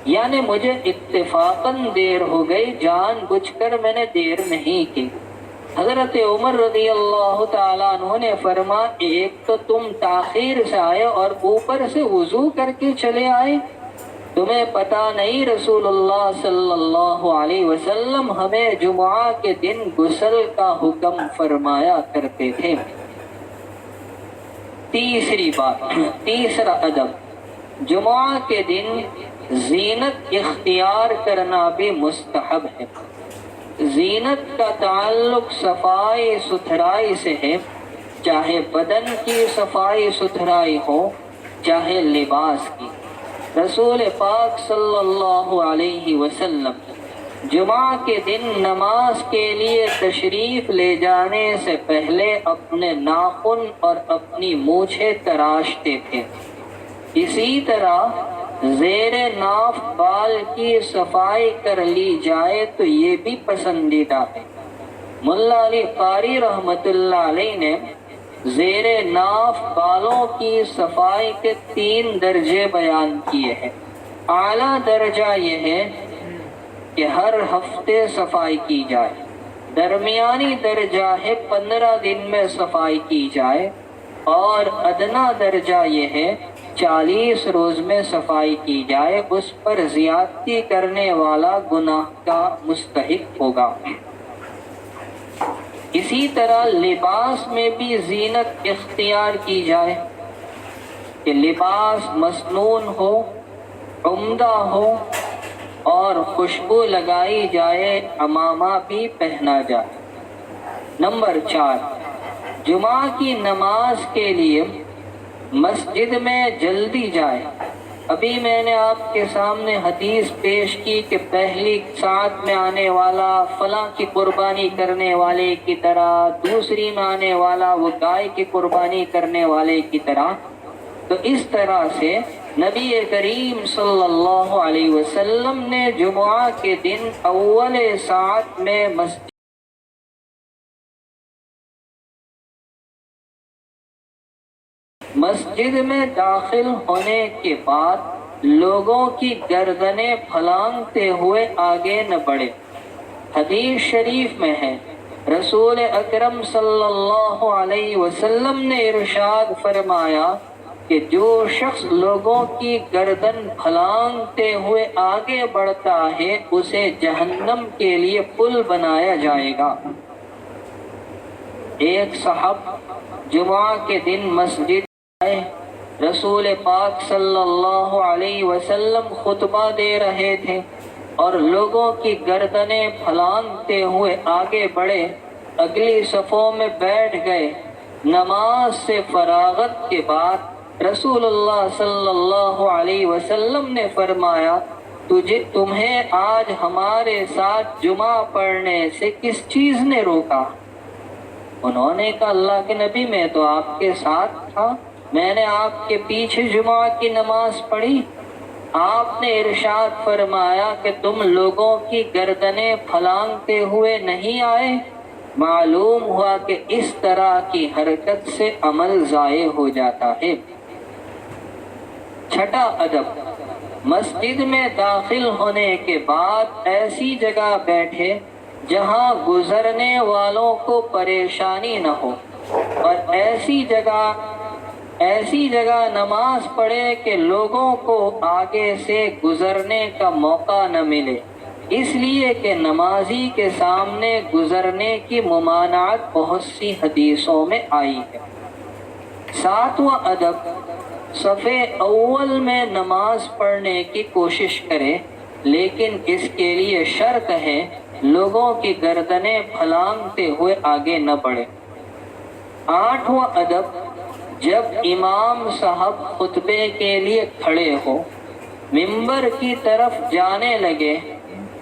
Speaker 1: یعنی مجھے اتفاقاً دیر ہو گئی، جان بوجھ کر میں نے دیر نہیں کی۔ حضرت عمر رضی اللہ تعالیٰ عنہ نے فرمایا ایک تو تم تاخیر سے آئے اور اوپر سے وضو کر کے چلے آئے، تمہیں پتہ نہیں رسول اللہ صلی اللہ علیہ وسلم ہمیں جمعہ کے دن غسل کا حکم فرمایا کرتے تھے۔ تیسری بات، تیسرا ادب، جمعہ کے دن زینت اختیار کرنا بھی مستحب ہے۔ زینت کا تعلق صفائی ستھرائی سے ہے، چاہے بدن کی صفائی ستھرائی ہو چاہے لباس کی۔ رسول پاک صلی اللہ علیہ وسلم جمعہ کے دن نماز کے لیے تشریف لے جانے سے پہلے اپنے ناخن اور اپنی مونچھیں تراشتے تھے۔ اسی طرح زیر ناف بال کی صفائی کر لی جائے تو یہ بھی پسندیدہ ہے۔ ملا علی قاری رحمۃ اللہ علیہ نے زیر ناف بالوں کی صفائی کے 3 درجے بیان کیے ہیں۔ اعلیٰ درجہ یہ ہے کہ ہر ہفتے صفائی کی جائے، درمیانی درجہ ہے 15 دن میں صفائی کی جائے، اور ادنا درجہ یہ ہے 40 روز میں صفائی کی جائے، اس پر زیادتی کرنے والا گناہ کا مستحق ہوگا۔ اسی طرح لباس میں بھی زینت اختیار کی جائے کہ لباس مسنون ہو، عمدہ ہو، اور خوشبو لگائی جائے، عمامہ بھی پہنا جائے۔ نمبر 4، جمعہ کی نماز کے لیے مسجد میں جلدی جائے۔ ابھی میں نے آپ کے سامنے حدیث پیش کی کہ پہلی ساتھ میں آنے والا فلاں کی قربانی کرنے والے کی طرح، دوسری میں آنے والا وہ گائے کی قربانی کرنے والے کی طرح. تو اس طرح سے نبی کریم صلی اللہ علیہ وسلم نے جمعہ کے دن اول ساعت میں مسجد میں داخل ہونے کے بعد لوگوں کی گردنیں پھلانگتے ہوئے آگے نہ بڑھے. حدیث شریف میں ہے رسول اکرم صلی اللہ علیہ وسلم نے ارشاد فرمایا کہ جو شخص لوگوں کی گردن پھلانگتے ہوئے آگے بڑھتا ہے اسے جہنم کے لیے پل بنایا جائے گا. ایک صاحب جمعہ کے دن مسجد آئے، رسول پاک صلی اللہ علیہ وسلم خطبہ دے رہے تھے اور لوگوں کی گردنیں پھلانگتے ہوئے آگے بڑھے، اگلی صفوں میں بیٹھ گئے. نماز سے فراغت کے بعد رسول اللہ صلی اللہ علیہ وسلم نے فرمایا تمہیں آج ہمارے ساتھ جمعہ پڑھنے سے کس چیز نے روکا؟ انہوں نے کہا اللہ کے نبی میں تو آپ کے ساتھ تھا، میں نے آپ کے پیچھے جمعہ کی نماز پڑھی. آپ نے ارشاد فرمایا کہ تم لوگوں کی گردنیں پھلانگتے ہوئے نہیں آئے. معلوم ہوا کہ اس طرح کی حرکت سے عمل ضائع ہو جاتا ہے. چھٹا ادب، مسجد میں داخل ہونے کے بعد ایسی جگہ بیٹھے جہاں گزرنے والوں کو پریشانی نہ ہو، اور ایسی جگہ نماز پڑھے کہ لوگوں کو آگے سے گزرنے کا موقع نہ ملے، اس لیے کہ نمازی کے سامنے گزرنے کی ممانعت بہت سی حدیثوں میں آئی ہے. ساتواں ادب، صف اول میں نماز پڑھنے کی کوشش کرے، لیکن اس کے لیے شرط ہے لوگوں کی گردنیں پھلانگتے ہوئے آگے نہ بڑھے. آٹھواں ادب، جب امام صاحب خطبے کے لیے کھڑے ہو، منبر کی طرف جانے لگے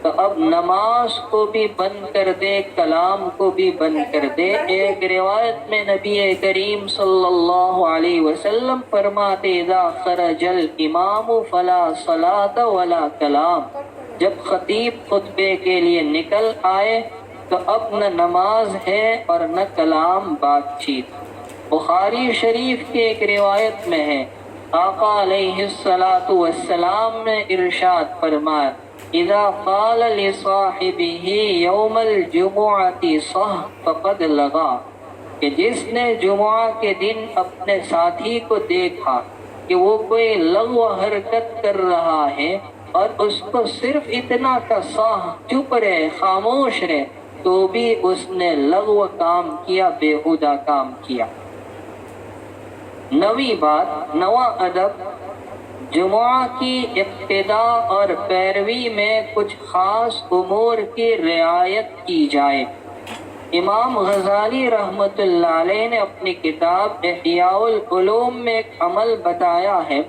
Speaker 1: تو اب نماز کو بھی بند کر دے، کلام کو بھی بند کر دے. ایک روایت میں نبی کریم صلی اللہ علیہ وسلم فرماتے اذا خرج الامام فلا صلاۃ ولا کلام، جب خطیب خطبے کے لیے نکل آئے تو اب نہ نماز ہے اور نہ کلام بات چیت. بخاری شریف کے ایک روایت میں ہے آقا علیہ الصلاۃ والسلام نے ارشاد فرمایا اذا قال لصاحبه یوم الجمعۃ صح فقد لغا، کہ جس نے جمعہ کے دن اپنے ساتھی کو دیکھا کہ وہ کوئی لغو حرکت کر رہا ہے اور اس کو صرف اتنا کا صح، چپ رہے، خاموش رہے، تو بھی اس نے لغو کام کیا، بیہودہ کام کیا. نویں بات، نواں ادب، جمعہ کی ابتدا اور پیروی میں کچھ خاص امور کی رعایت کی جائے. امام غزالی رحمۃ اللہ علیہ نے اپنی کتاب احیاء العلوم میں ایک عمل بتایا ہے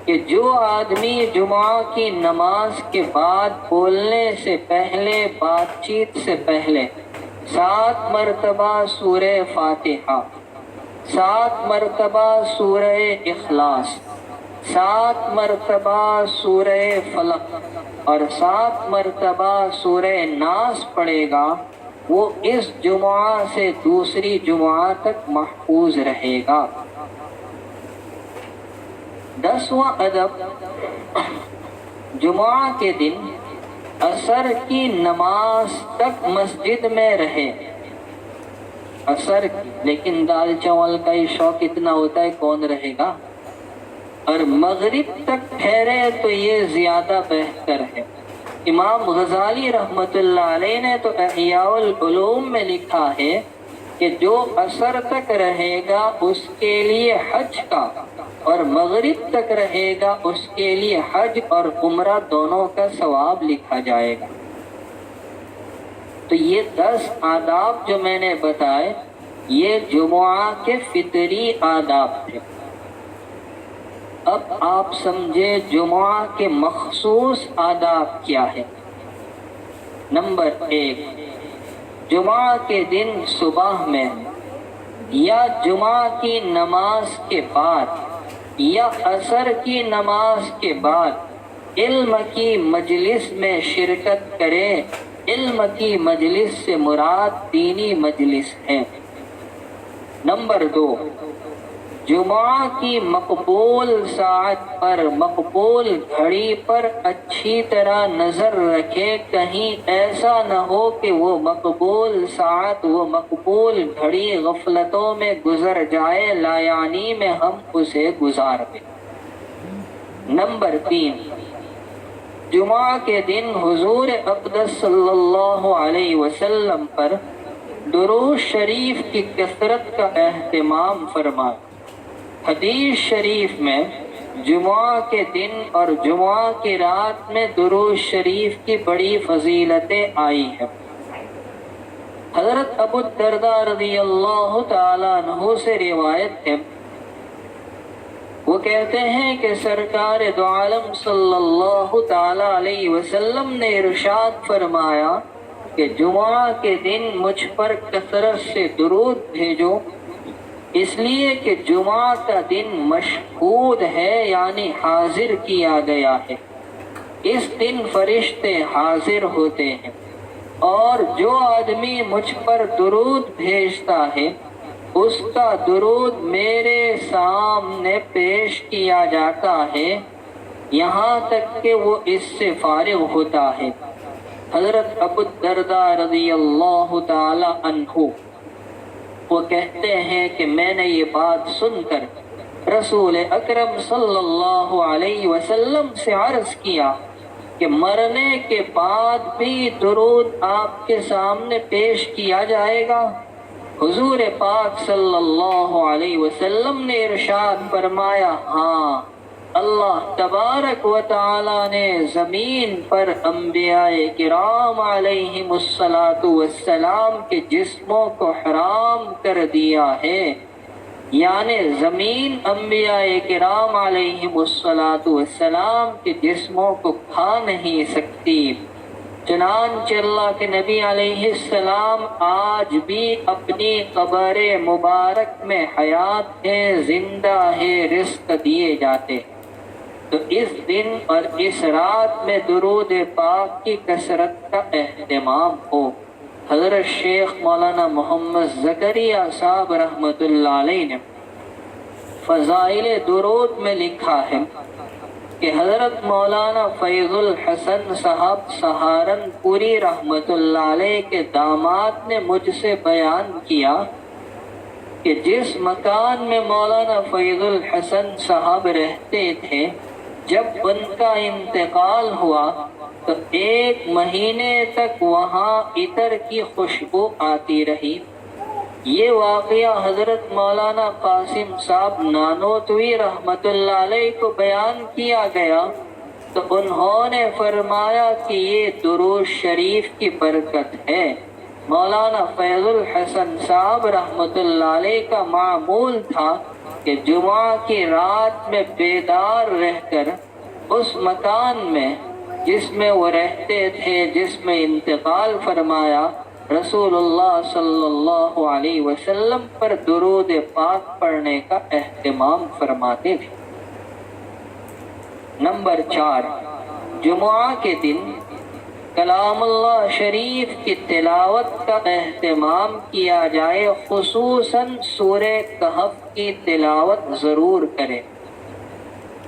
Speaker 1: کہ جو آدمی جمعہ کی نماز کے بعد بولنے سے پہلے، بات چیت سے پہلے 7 مرتبہ سورہ فاتحہ، 7 مرتبہ سورہ اخلاص، 7 مرتبہ سورہ فلق اور 7 مرتبہ سورہ ناس پڑھے گا، وہ اس جمعہ سے دوسری جمعہ تک محفوظ رہے گا. 10واں ادب، جمعہ کے دن عصر کی نماز تک مسجد میں رہے. عصر کی، لیکن دال چاول کا ہی شوق اتنا ہوتا ہے، کون رہے گا؟ اور مغرب تک ٹھہرے تو یہ زیادہ بہتر ہے. امام غزالی رحمۃ اللہ علیہ نے تو احیاء العلوم میں لکھا ہے کہ جو عصر تک رہے گا اس کے لیے حج کا، اور مغرب تک رہے گا اس کے لیے حج اور عمرہ دونوں کا ثواب لکھا جائے گا. تو یہ 10 آداب جو میں نے بتائے یہ جمعہ کے فطری آداب تھے. اب آپ سمجھے جمعہ کے مخصوص آداب کیا ہے۔ نمبر 1، جمعہ کے دن صبح میں یا جمعہ کی نماز کے بعد یا عصر کی نماز کے بعد علم کی مجلس میں شرکت کرے۔ علم کی مجلس سے مراد دینی مجلس ہے۔ نمبر 2، جمعہ کی مقبول ساعت پر، مقبول گھڑی پر اچھی طرح نظر رکھے، کہیں ایسا نہ ہو کہ وہ مقبول ساعت، وہ مقبول گھڑی غفلتوں میں گزر جائے، لایعنی میں ہم اسے گزار دیں۔ نمبر 3، جمعہ کے دن حضور اقدس صلی اللہ علیہ وسلم پر درود شریف کی کثرت کا اہتمام فرمائے۔ حدیث شریف میں جمعہ کے دن اور جمعہ کی رات میں درود شریف کی بڑی فضیلتیں آئی ہیں۔ حضرت ابو الدرداء رضی اللہ تعالیٰ عنہ سے روایت ہے، وہ کہتے ہیں کہ سرکار دو عالم صلی اللہ تعالیٰ علیہ وسلم نے ارشاد فرمایا کہ جمعہ کے دن مجھ پر کثرت سے درود بھیجو، اس لیے کہ جمعہ کا دن مشہود ہے، یعنی حاضر کیا گیا ہے۔ اس دن فرشتے حاضر ہوتے ہیں، اور جو آدمی مجھ پر درود بھیجتا ہے اس کا درود میرے سامنے پیش کیا جاتا ہے یہاں تک کہ وہ اس سے فارغ ہوتا ہے۔ حضرت ابو الدرداء رضی اللہ تعالی عنہ وہ کہتے ہیں کہ میں نے یہ بات سن کر رسول اکرم صلی اللہ علیہ وسلم سے عرض کیا کہ مرنے کے بعد بھی درود آپ کے سامنے پیش کیا جائے گا؟ حضور پاک صلی اللہ علیہ وسلم نے ارشاد فرمایا، ہاں، اللہ تبارک و تعالی نے زمین پر انبیاء کرام علیہم الصلاۃ والسلام کے جسموں کو حرام کر دیا ہے، یعنی زمین انبیاء کرام علیہم الصلاۃ والسلام کے جسموں کو کھا نہیں سکتی۔ چنانچہ اللہ کے نبی علیہ السلام آج بھی اپنی قبر مبارک میں حیات ہے، زندہ ہے، رزق دیے جاتے۔ تو اس دن اور اس رات میں درود پاک کی کثرت کا اہتمام ہو۔ حضرت شیخ مولانا محمد زکریا صاحب رحمۃ اللہ علیہ نے فضائل درود میں لکھا ہے کہ حضرت مولانا فیض الحسن صاحب سہارنپوری رحمۃ اللہ علیہ کے داماد نے مجھ سے بیان کیا کہ جس مکان میں مولانا فیض الحسن صاحب رہتے تھے، جب ان کا انتقال ہوا تو 1 مہینے تک وہاں عطر کی خوشبو آتی رہی۔ یہ واقعہ حضرت مولانا قاسم صاحب نانوتوی رحمت اللہ علیہ کو بیان کیا گیا تو انہوں نے فرمایا کہ یہ درود شریف کی برکت ہے۔ مولانا فیض الحسن صاحب رحمت اللہ علیہ کا معمول تھا کہ جمعہ کی رات میں بیدار رہ کر اس مکان میں جس میں وہ رہتے تھے، جس میں انتقال فرمایا، رسول اللہ صلی اللہ علیہ وسلم پر درود پاک پڑھنے کا اہتمام فرماتے تھے۔ نمبر 4، جمعہ کے دن کلام اللہ شریف کی تلاوت کا اہتمام کیا جائے، خصوصاً سورہ کہف کی تلاوت ضرور کریں،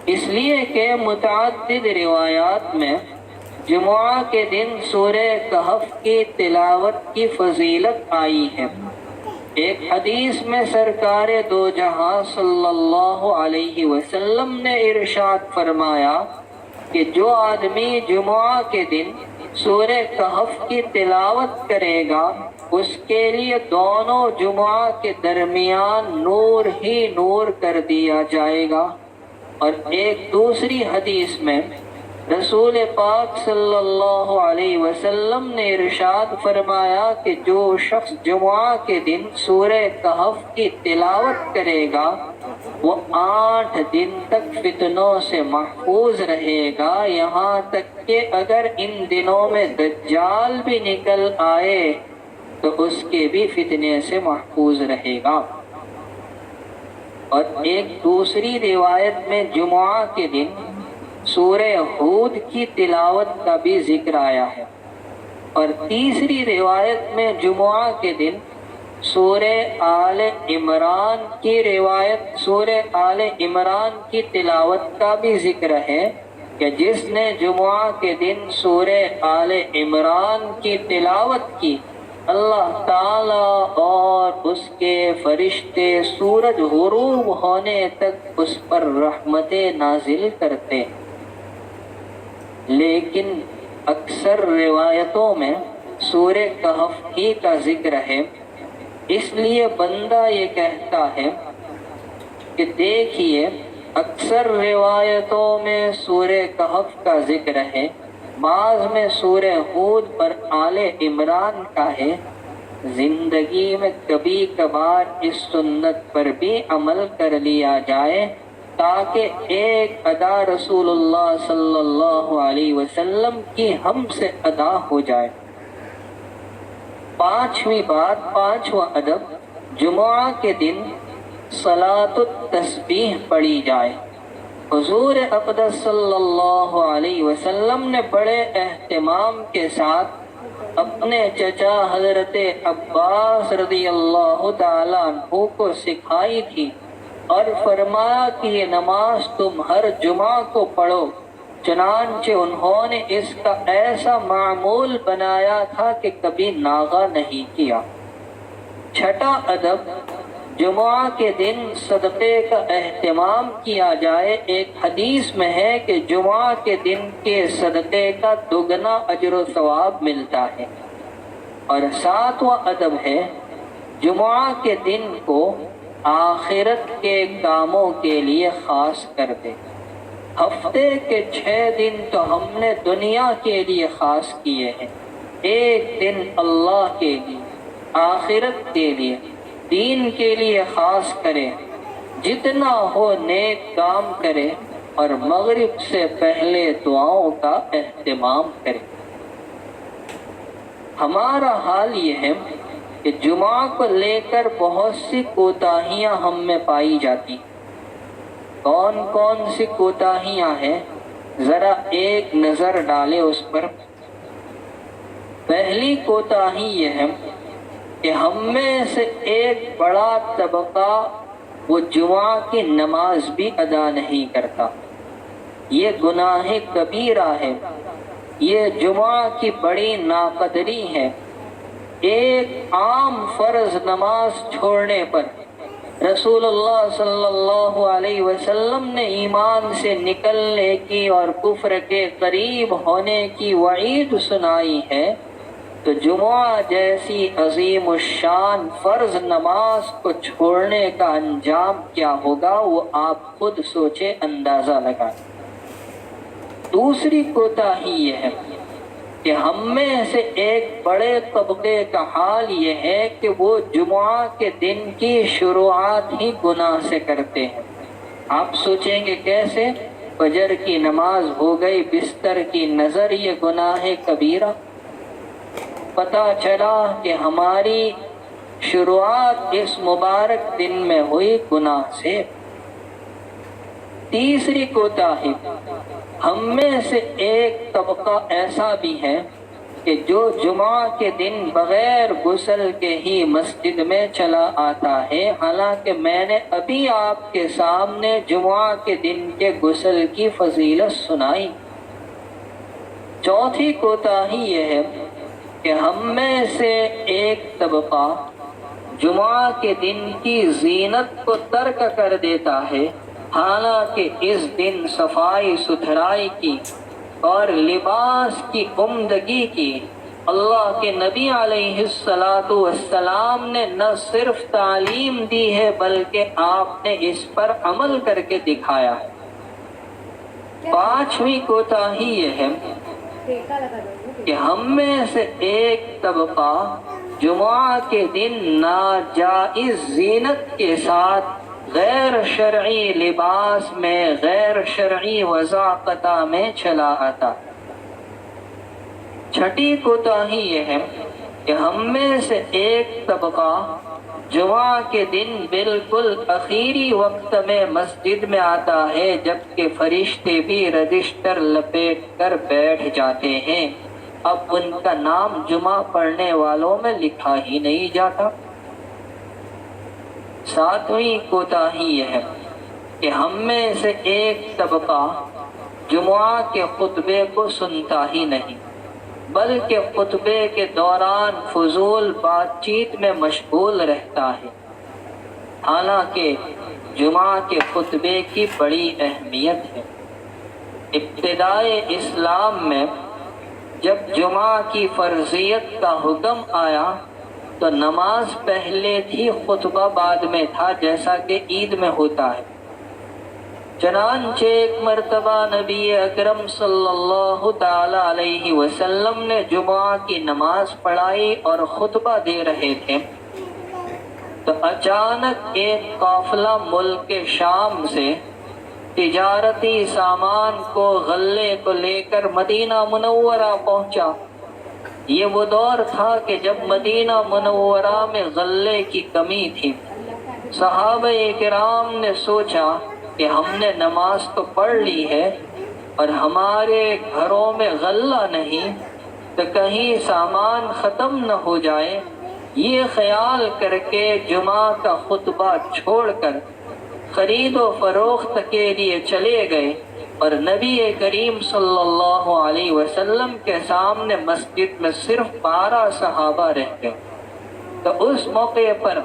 Speaker 1: اس لیے کہ متعدد روایات میں جمعہ کے دن سورہ کہف کی تلاوت کی فضیلت آئی ہے۔ ایک حدیث میں سرکار دو جہاں صلی اللہ علیہ وسلم نے ارشاد فرمایا کہ جو آدمی جمعہ کے دن سورہ کہف کی تلاوت کرے گا اس کے لیے دونوں جمعہ کے درمیان نور ہی نور کر دیا جائے گا۔ اور ایک دوسری حدیث میں رسول پاک صلی اللہ علیہ وسلم نے ارشاد فرمایا کہ جو شخص جمعہ کے دن سورہ کہف کی تلاوت کرے گا وہ 8 دن تک فتنوں سے محفوظ رہے گا، یہاں تک کہ اگر ان دنوں میں دجال بھی نکل آئے تو اس کے بھی فتنے سے محفوظ رہے گا۔ اور ایک دوسری روایت میں جمعہ کے دن سورہ ہود کی تلاوت کا بھی ذکر آیا ہے، اور تیسری روایت میں جمعہ کے دن سورہ آل عمران کی تلاوت کا بھی ذکر ہے کہ جس نے جمعہ کے دن سورہ آل عمران کی تلاوت کی، اللہ تعالی اور اس کے فرشتے سورج غروب ہونے تک اس پر رحمتیں نازل کرتے۔ لیکن اکثر روایتوں میں سورہ کہف ہی کا ذکر ہے، اس لیے بندہ یہ کہتا ہے کہ دیکھیے اکثر روایتوں میں سورہ کہف کا ذکر ہے، بعض میں سورہ ہود اور آل عمران کا ہے۔ زندگی میں کبھی کبھار اس سنت پر بھی عمل کر لیا جائے تاکہ ایک ادا رسول اللہ صلی اللہ علیہ وسلم کی ہم سے ادا ہو جائے۔ پانچویں بات، پانچواں ادب، جمعہ کے دن صلاۃ التسبیح پڑھی جائے۔ حضور اقدس صلی اللہ علیہ وسلم نے بڑے اہتمام کے ساتھ اپنے چچا حضرت عباس رضی اللہ تعالیٰ عنہ کو سکھائی تھی اور فرمایا کہ یہ نماز تم ہر جمعہ کو پڑھو۔ چنانچہ انہوں نے اس کا ایسا معمول بنایا تھا کہ کبھی ناغہ نہیں کیا۔ چھٹا ادب، جمعہ کے دن صدقے کا اہتمام کیا جائے۔ ایک حدیث میں ہے کہ جمعہ کے دن کے صدقے کا دگنا اجر و ثواب ملتا ہے۔ اور ساتواں ادب ہے، جمعہ کے دن کو آخرت کے کاموں کے لیے خاص کر دے۔ ہفتے کے 6 دن تو ہم نے دنیا کے لیے خاص کیے ہیں، ایک دن اللہ کے لیے، آخرت کے لیے، دین کے لیے خاص کرے۔ جتنا ہو نیک کام کرے اور مغرب سے پہلے دعاؤں کا اہتمام کرے۔ ہمارا حال یہ ہے کہ جمعہ کو لے کر بہت سی کوتاہیاں ہم میں پائی جاتی۔ کون کون سی کوتاہیاں ہیں، ذرا ایک نظر ڈالے اس پر۔ پہلی کوتاہی یہ ہے کہ ہم میں سے ایک بڑا طبقہ وہ جمعہ کی نماز بھی ادا نہیں کرتا۔ یہ گناہ کبیرہ ہے، یہ جمعہ کی بڑی ناقدری ہے۔ ایک عام فرض نماز چھوڑنے پر رسول اللہ صلی اللہ علیہ وسلم نے ایمان سے نکلنے کی اور کفر کے قریب ہونے کی وعید سنائی ہے، تو جمعہ جیسی عظیم الشان فرض نماز کو چھوڑنے کا انجام کیا ہوگا وہ آپ خود سوچے، اندازہ لگائیں۔ دوسری کوتاہی یہ ہے کہ ہم میں سے ایک بڑے طبقے کا حال یہ ہے کہ وہ جمعہ کے دن کی شروعات ہی گناہ سے کرتے ہیں۔ آپ سوچیں گے کیسے؟ فجر کی نماز ہو گئی، بستر کی نظر، یہ گناہ کبیرہ۔ پتہ چلا کہ ہماری شروعات اس مبارک دن میں ہوئی گناہ سے۔ تیسری کوتاہی، ہم میں سے ایک طبقہ ایسا بھی ہے کہ جو جمعہ کے دن بغیر غسل کے ہی مسجد میں چلا آتا ہے، حالانکہ میں نے ابھی آپ کے سامنے جمعہ کے دن کے غسل کی فضیلت سنائی۔ چوتھی کوتاہی یہ ہے کہ ہم میں سے ایک طبقہ جمعہ کے دن کی زینت کو ترک کر دیتا ہے، حالانکہ اس دن صفائی ستھرائی کی اور لباس کی عمدگی کی اللہ کے نبی علیہ السلام نے نہ صرف تعلیم دی ہے بلکہ آپ نے اس پر عمل کر کے دکھایا ہے۔ پانچویں کوتاہی یہ ہے کہ ہم میں سے ایک طبقہ جمعہ کے دن ناجائز زینت کے ساتھ غیر شرعی لباس میں، غیر شرعی وضاقتہ میں چلا آتا۔ چھٹی کوتاہی یہ ہے کہ ہم میں سے ایک طبقہ جمعہ کے دن بالکل آخری وقت میں مسجد میں آتا ہے، جبکہ فرشتے بھی رجسٹر لپیٹ کر بیٹھ جاتے ہیں، اب ان کا نام جمعہ پڑھنے والوں میں لکھا ہی نہیں جاتا۔ ساتویں کوتاہی یہ ہے کہ ہم میں سے ایک طبقہ جمعہ کے خطبے کو سنتا ہی نہیں، بلکہ خطبے کے دوران فضول بات چیت میں مشغول رہتا ہے، حالانکہ جمعہ کے خطبے کی بڑی اہمیت ہے۔ ابتدائے اسلام میں جب جمعہ کی فرضیت کا حکم آیا تو نماز پہلے تھی، خطبہ بعد میں تھا، جیسا کہ عید میں ہوتا ہے۔ چنانچہ ایک مرتبہ نبی اکرم صلی اللہ تعالی علیہ وسلم نے جمعہ کی نماز پڑھائی اور خطبہ دے رہے تھے تو اچانک ایک قافلہ ملک شام سے تجارتی سامان کو، غلے کو لے کر مدینہ منورہ پہنچا۔ یہ وہ دور تھا کہ جب مدینہ منورہ میں غلے کی کمی تھی۔ صحابہ کرام نے سوچا کہ ہم نے نماز تو پڑھ لی ہے اور ہمارے گھروں میں غلہ نہیں، تو کہیں سامان ختم نہ ہو جائے۔ یہ خیال کر کے جمعہ کا خطبہ چھوڑ کر خرید و فروخت کے لیے چلے گئے اور نبی کریم صلی اللہ علیہ وسلم کے سامنے مسجد میں صرف 12 صحابہ رہ گئے۔ تو اس موقع پر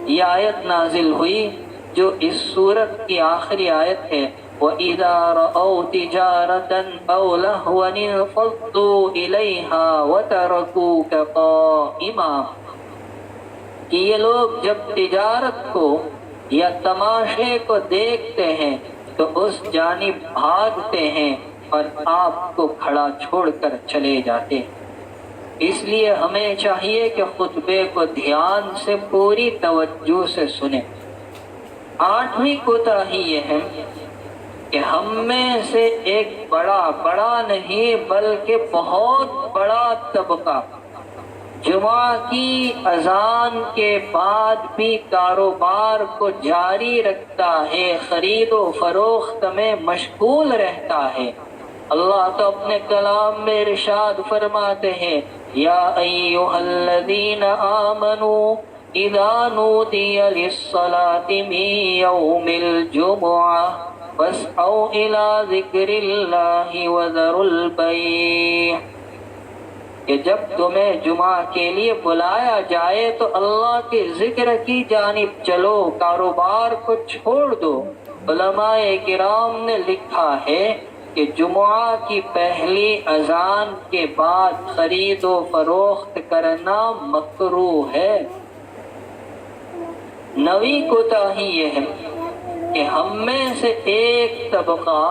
Speaker 1: یہ آیت نازل ہوئی جو اس سورت کی آخری آیت ہے، وَإِذَا رَأَوْا تِجَارَةً أَوْ لَهْوًا انفَضُّوا إِلَيْهَا وَتَرَكُوكَ قَائِمًا، کہ یہ لوگ جب تجارت کو یا تماشے کو دیکھتے ہیں تو اس جانب بھاگتے ہیں اور آپ کو کھڑا چھوڑ کر چلے جاتے ہیں۔ اس لیے ہمیں چاہیے کہ خطبے کو دھیان سے، پوری توجہ سے سنیں۔ آٹھویں کوتاہی یہ ہے کہ ہم میں سے ایک بڑا نہیں بلکہ بہت بڑا طبقہ جمعہ کی اذان کے بعد بھی کاروبار کو جاری رکھتا ہے، خرید و فروخت میں مشغول رہتا ہے۔ اللہ تو اپنے کلام میں ارشاد فرماتے ہیں، یا ایھا الذین آمنوا اذا نودی للصلاۃ من یوم الجمعہ فاسعوا الی ذکر اللہ وذروا البیع، کہ جب تمہیں جمعہ کے لیے بلایا جائے تو اللہ کے ذکر کی جانب چلو، کاروبار کو چھوڑ دو۔ علماء کرام نے لکھا ہے کہ جمعہ کی پہلی اذان کے بعد خرید و فروخت کرنا مکروہ ہے۔ نویں کوتاہی یہ ہے کہ ہم میں سے ایک طبقہ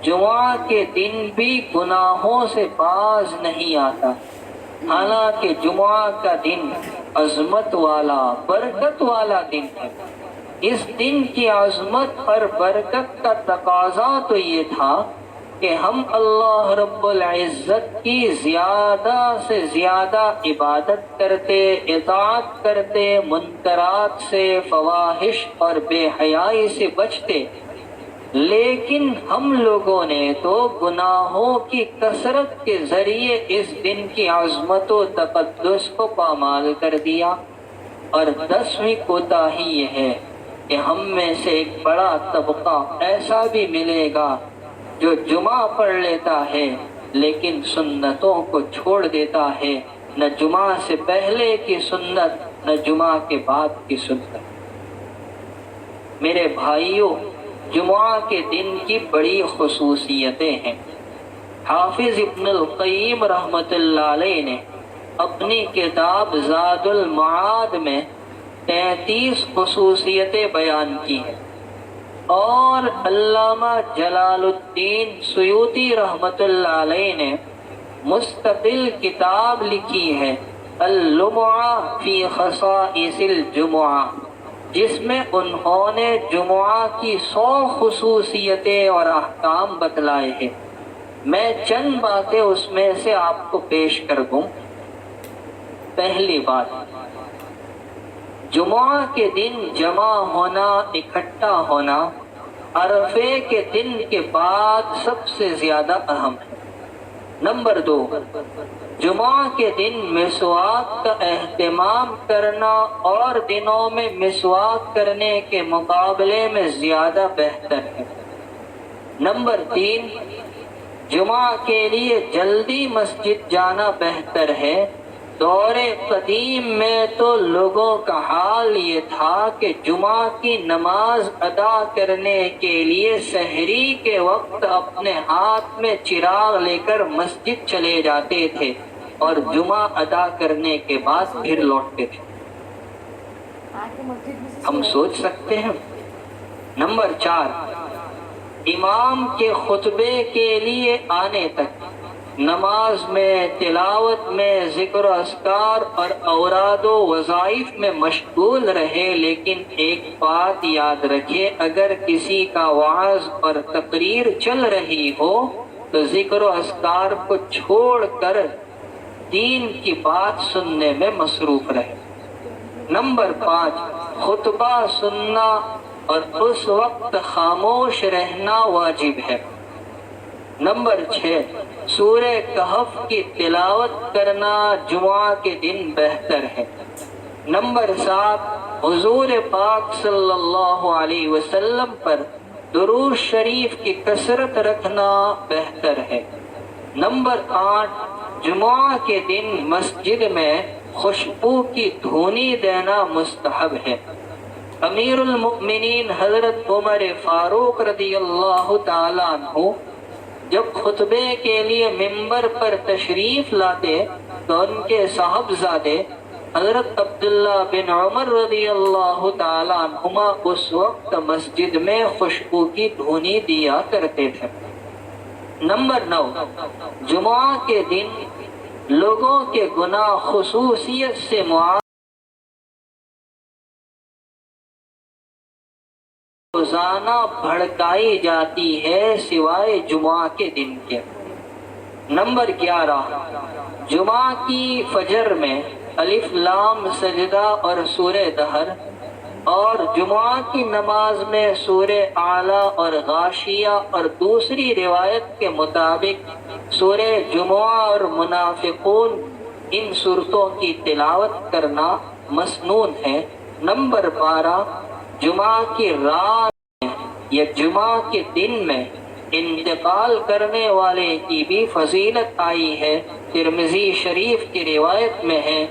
Speaker 1: جمعہ کے دن بھی گناہوں سے باز نہیں آتا، حالانکہ جمعہ کا دن عظمت والا، برکت والا دن ہے۔ اس دن کی عظمت اور برکت کا تقاضا تو یہ تھا کہ ہم اللہ رب العزت کی زیادہ سے زیادہ عبادت کرتے، اطاعت کرتے، منکرات سے، فواحش اور بے حیائی سے بچتے، لیکن ہم لوگوں نے تو گناہوں کی کثرت کے ذریعے اس دن کی عظمت و تقدس کو پامال کر دیا۔ اور 10ویں کوتاہی یہ ہے کہ ہم میں سے ایک بڑا طبقہ ایسا بھی ملے گا جو جمعہ پڑھ لیتا ہے لیکن سنتوں کو چھوڑ دیتا ہے، نہ جمعہ سے پہلے کی سنت نہ جمعہ کے بعد کی سنت۔ میرے بھائیوں، جمعہ کے دن کی بڑی خصوصیتیں ہیں۔ حافظ ابن القیم رحمۃ اللہ علیہ نے اپنی کتاب زاد المعاد میں 33 خصوصیتیں بیان کی ہیں، اور علامہ جلال الدین سیوطی رحمۃ اللہ علیہ نے مستقل کتاب لکھی ہے اللمعہ فی خصائص الجمعہ، جس میں انہوں نے جمعہ کی 100 خصوصیتیں اور احکام بتلائے ہیں۔ میں چند باتیں اس میں سے آپ کو پیش کر دوں۔ پہلی بات، جمعہ کے دن جمع ہونا، اکٹھا ہونا عرفے کے دن کے بعد سب سے زیادہ اہم ہے۔ نمبر 2، جمعہ کے دن مسواک کا اہتمام کرنا اور دنوں میں مسواک کرنے کے مقابلے میں زیادہ بہتر ہے۔ نمبر 3، جمعہ کے لیے جلدی مسجد جانا بہتر ہے۔ دور قدیم میں تو لوگوں کا حال یہ تھا کہ جمعہ کی نماز ادا کرنے کے لیے سحری کے وقت اپنے ہاتھ میں چراغ لے کر مسجد چلے جاتے تھے اور جمعہ ادا کرنے کے بعد پھر لوٹتے تھے۔ ہم سوچ سکتے ہیں۔ نمبر 4، امام کے خطبے کے لیے آنے تک نماز میں، تلاوت میں، ذکر و اذکار اور اوراد و وظائف میں مشغول رہے، لیکن ایک بات یاد رکھے، اگر کسی کا وعظ اور تقریر چل رہی ہو تو ذکر و اذکار کو چھوڑ کر دین کی بات سننے میں مصروف رہے۔ نمبر 5، خطبہ سننا اور اس وقت خاموش رہنا واجب ہے۔ نمبر 6، سورہ کہف کی تلاوت کرنا جمعہ کے دن بہتر ہے۔ نمبر 7، حضور پاک صلی اللہ علیہ وسلم پر درود شریف کی کثرت رکھنا بہتر ہے۔ نمبر 8، جمعہ کے دن مسجد میں خوشبو کی دھونی دینا مستحب ہے۔ امیر المؤمنین حضرت عمر فاروق رضی اللہ تعالیٰ عنہ جب خطبے کے لیے ممبر پر تشریف لاتے تو ان کے صاحبزادے حضرت عبداللہ بن عمر رضی اللہ تعالیٰ عنہما اس وقت مسجد میں خوشبو کی دھونی دیا کرتے تھے۔ نمبر 9، جمعہ کے دن لوگوں کے گناہ خصوصیت سے معاف روزانہ بھڑکائی جاتی ہے سوائے جمعہ کے دن کے۔ نمبر 11، جمعہ کی فجر میں الف لام سجدہ اور سورہ دہر، اور جمعہ کی نماز میں سورہ اعلیٰ اور غاشیہ، اور دوسری روایت کے مطابق سورہ جمعہ اور منافقون، ان سورتوں کی تلاوت کرنا مسنون ہے۔ نمبر 12، جمعہ کی رات میں یا جمعہ کے دن میں انتقال کرنے والے کی بھی فضیلت آئی ہے۔ ترمذی شریف کی روایت میں ہے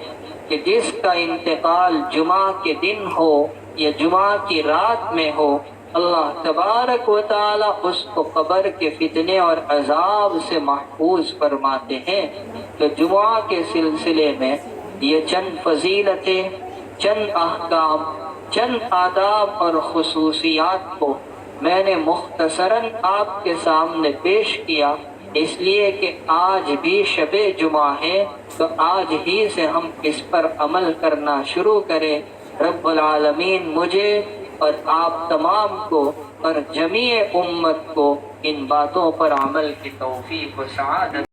Speaker 1: کہ جس کا انتقال جمعہ کے دن ہو یا جمعہ کی رات میں ہو، اللہ تبارک و تعالی اس کو قبر کے فتنے اور عذاب سے محفوظ فرماتے ہیں۔ تو جمعہ کے سلسلے میں یہ چند فضیلتیں، چند احکام، چند آداب اور خصوصیات کو میں نے مختصراً آپ کے سامنے پیش کیا، اس لیے کہ آج بھی شب جمعہ ہے تو آج ہی سے ہم اس پر عمل کرنا شروع کریں۔ رب العالمین مجھے اور آپ تمام کو اور جمیع امت کو ان باتوں پر عمل کی توفیق و سعادت